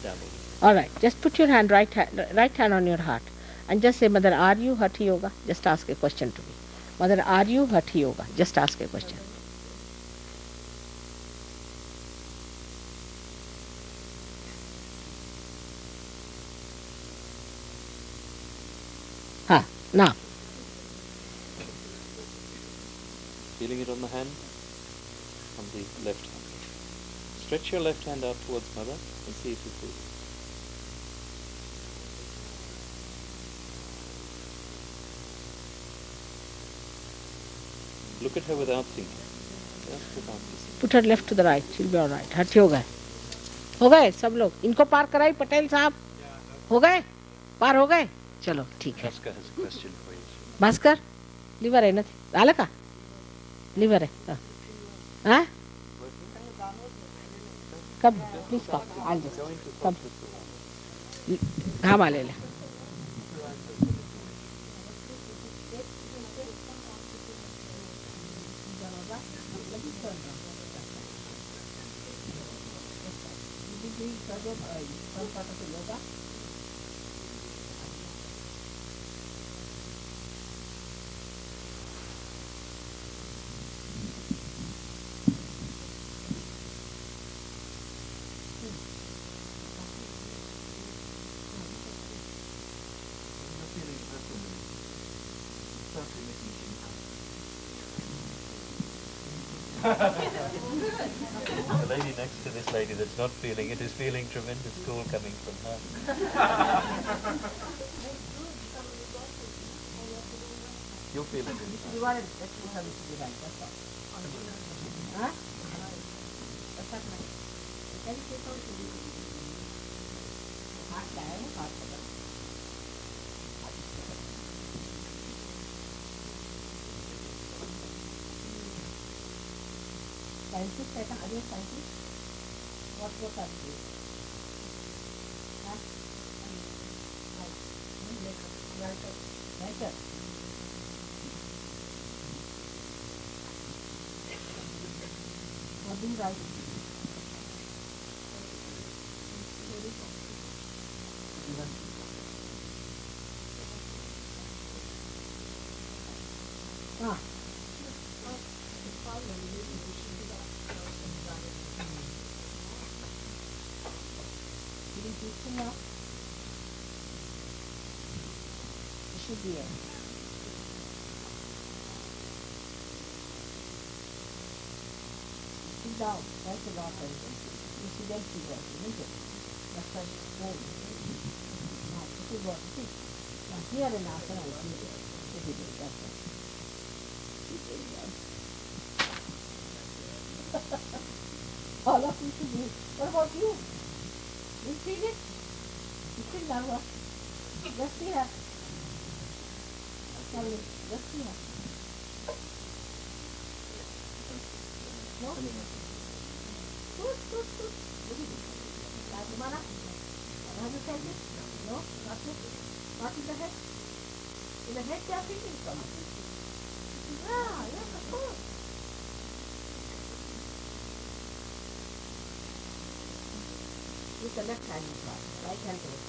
Dabble. All right. Just put your right hand on your heart, and just say, Mother, are you hatha yoga? Just ask a question to me. Mother, are you hatha yoga? Just ask a question. Now. Feeling it on the hand? On the left hand. Stretch your left hand out towards mother and see if you feel it. Look at her without thinking. Just without thinking. Put her left to the right. She'll be all right. hatha yoga है. हो गए सब लोग. इनको पार कराई पटेल साहब. हो गए? पार हो गए? चलो ठीक है. Bhaskar has a question for you. Bhaskar liver है ना आलं का लिवर है हाँ कब प्लीज कम I'll just कब घाम आ ले ले The lady next to this lady that's not feeling it is feeling tremendous cool coming from her. You'll feel it. Scientist, are you a scientist? What work are you doing? Writer. What do you write? Ah. Now, it should be in. Sit down, that's a lot of you see them see that, isn't it? That's why it's cold. Now, this is what it is. Now, here in Asana, I see it. This is it, that's it. All of you should do. What about you? You feel it? You feel nervous? Just see her. Tell me, just see her. No? Good. Look at it. Rajumana? Have you felt it? No? Not yet? Not in the head? In the head they are feeling from it. Yeah, yes, of course. With the left hand you try, right hand to it.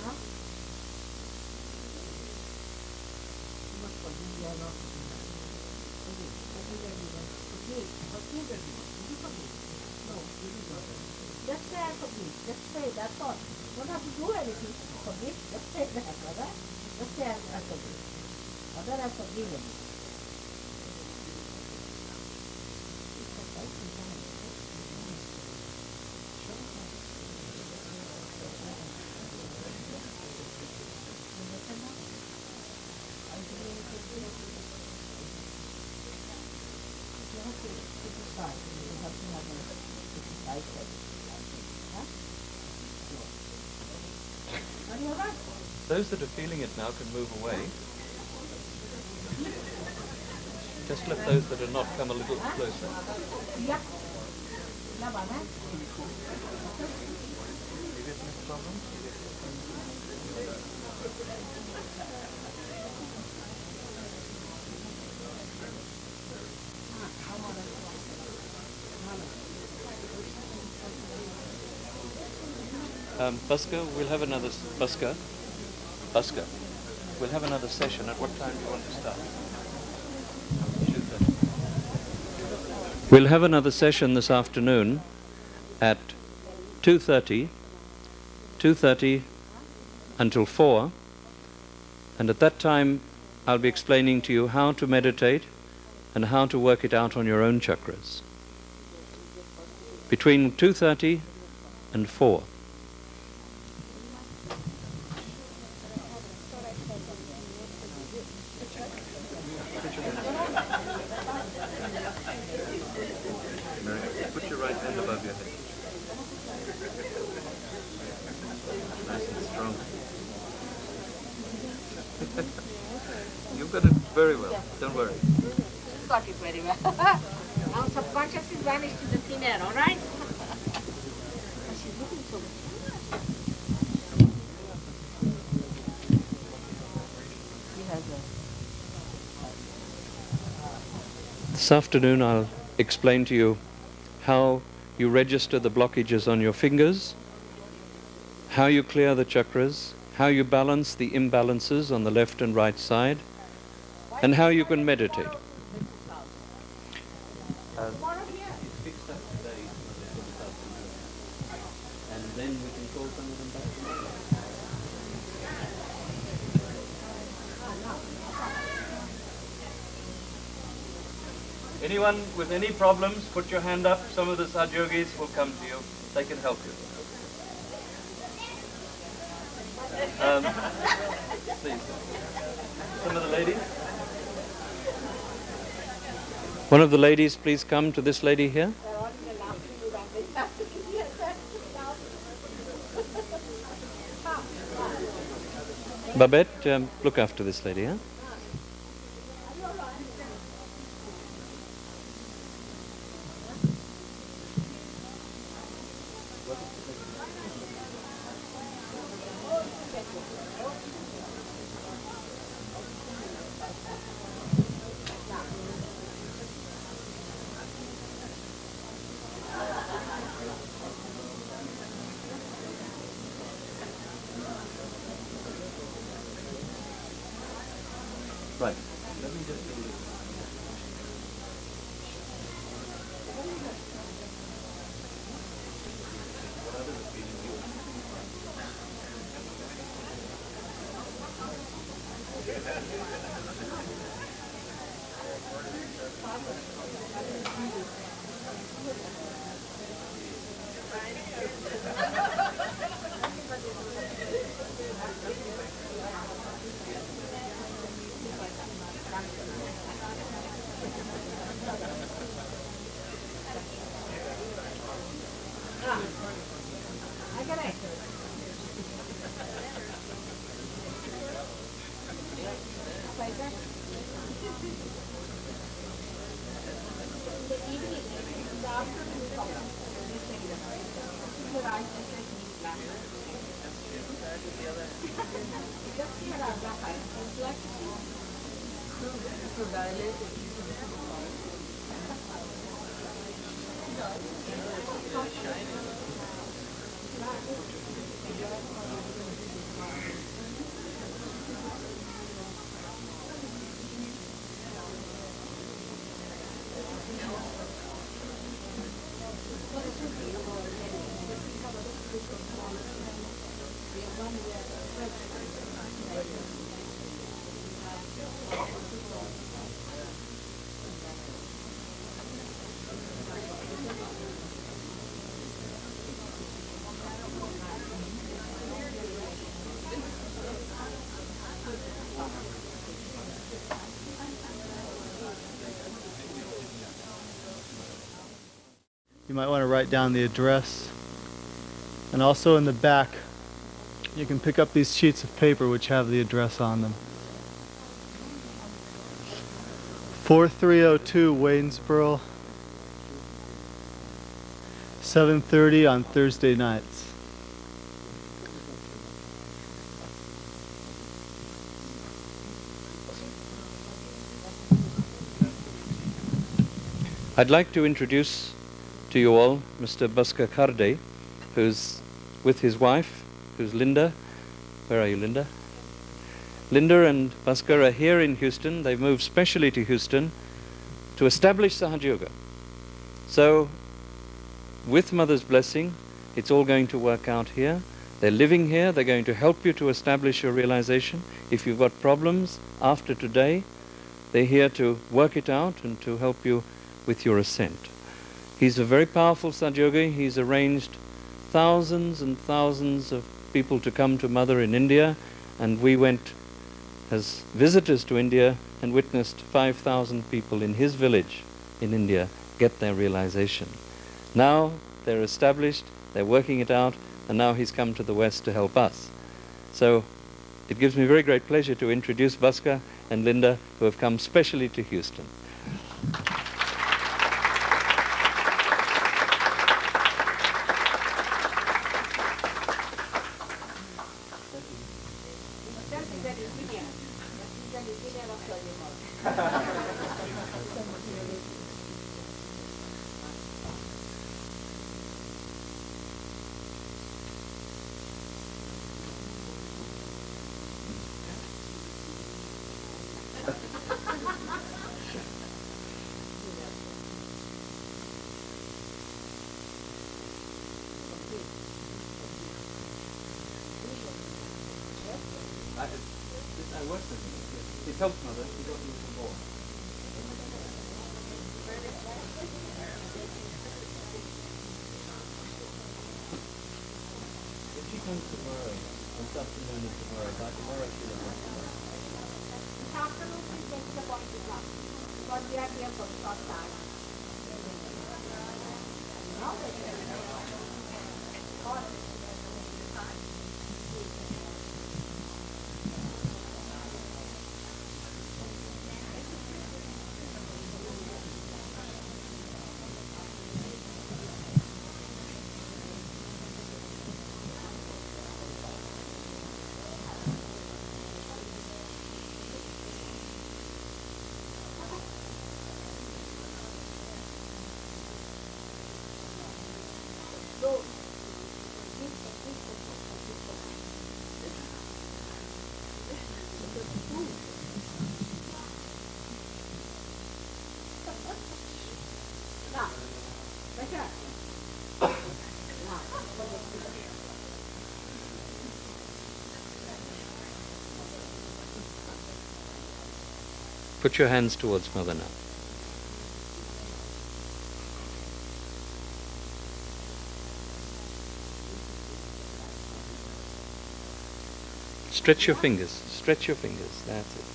Now? You must forgive you are not. Forgive everyone. Forgive everyone. Did you forgive? No, you did not. Just say I forgive. Just say, that's all. You don't have to do anything. Forgive. Just say that, brother. Just say I forgive. Mother, I forgive you. Those that are feeling it now can move away. Just let those that are not come a little closer. Busker, we'll have another Busker. We'll have another session. At what time do you want to start? 2:30. We'll have another session this afternoon at 2:30 until 4, and at that time I'll be explaining to you how to meditate and how to work it out on your own chakras. Between 2:30 and 4. Put your right hand above your head. Nice and strong. You've got it very well. Don't worry. Got it very well. Now subconscious is vanished to the thin air, all right? She's looking so much. This afternoon I'll explain to you how you register the blockages on your fingers, how you clear the chakras, how you balance the imbalances on the left and right side, and how you can meditate. And then we can call some of them back tomorrow. Anyone with any problems, put your hand up. Some of the Sajogis will come to you. They can help you. Please. Some of the ladies. One of the ladies, please come to this lady here. Babette, look after this lady, huh? Right. Let me just do this. What others are feeling you? you might want to write down the address. And also in the back, you can pick up these sheets of paper which have the address on them. 4302 Waynesboro, 7:30 on Thursday nights. I'd like to introduce to you all Mr. Bhaskar Karde, who's with his wife, who's Linda. Where are you, Linda? Linda and Bhaskar are here in Houston. They've moved specially to Houston to establish Sahaja Yoga. So, with Mother's blessing, it's all going to work out here. They're living here. They're going to help you to establish your realization. If you've got problems after today, they're here to work it out and to help you with your ascent. He's a very powerful Sadhyogi. He's arranged thousands and thousands of people to come to Mother in India, and we went as visitors to India and witnessed 5,000 people in his village in India get their realization. Now they're established, they're working it out, and now he's come to the West to help us. So it gives me very great pleasure to introduce Bhaskar and Linda, who have come specially to Houston. I worked with him. It helped Mother. He got me some more. If she comes tomorrow, this afternoon and tomorrow, by tomorrow she'll have worked. This afternoon we take the point to class because we are here for short time. Now they Put your hands towards Mother now. Stretch your fingers. Stretch your fingers. That's it.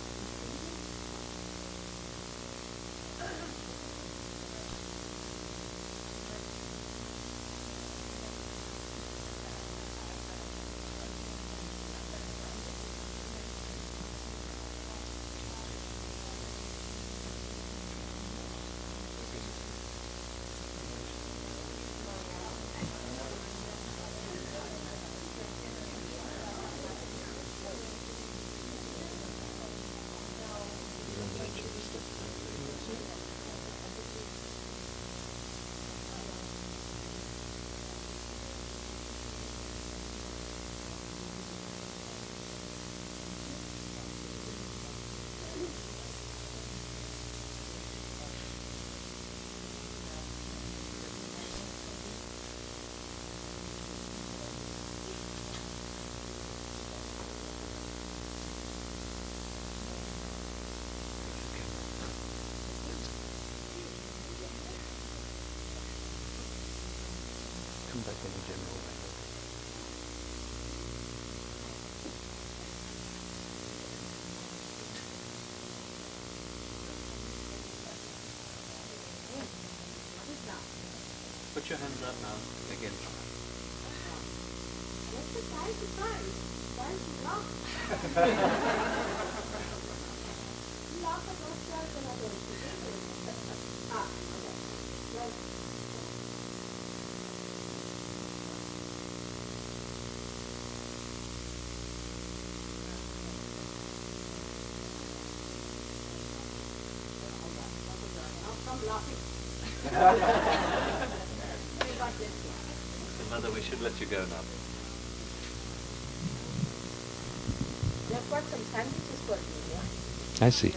Come back in the general way. Put your hands up now. Again. What's the time to time? Time to laugh. Laugh at ourselves and others. Okay. Well, now stop laughing. We got this here. So, Mother, we should let you go now. They've got some sandwiches for you, yeah? I see.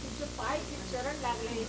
तुझे पाय की चरण लागले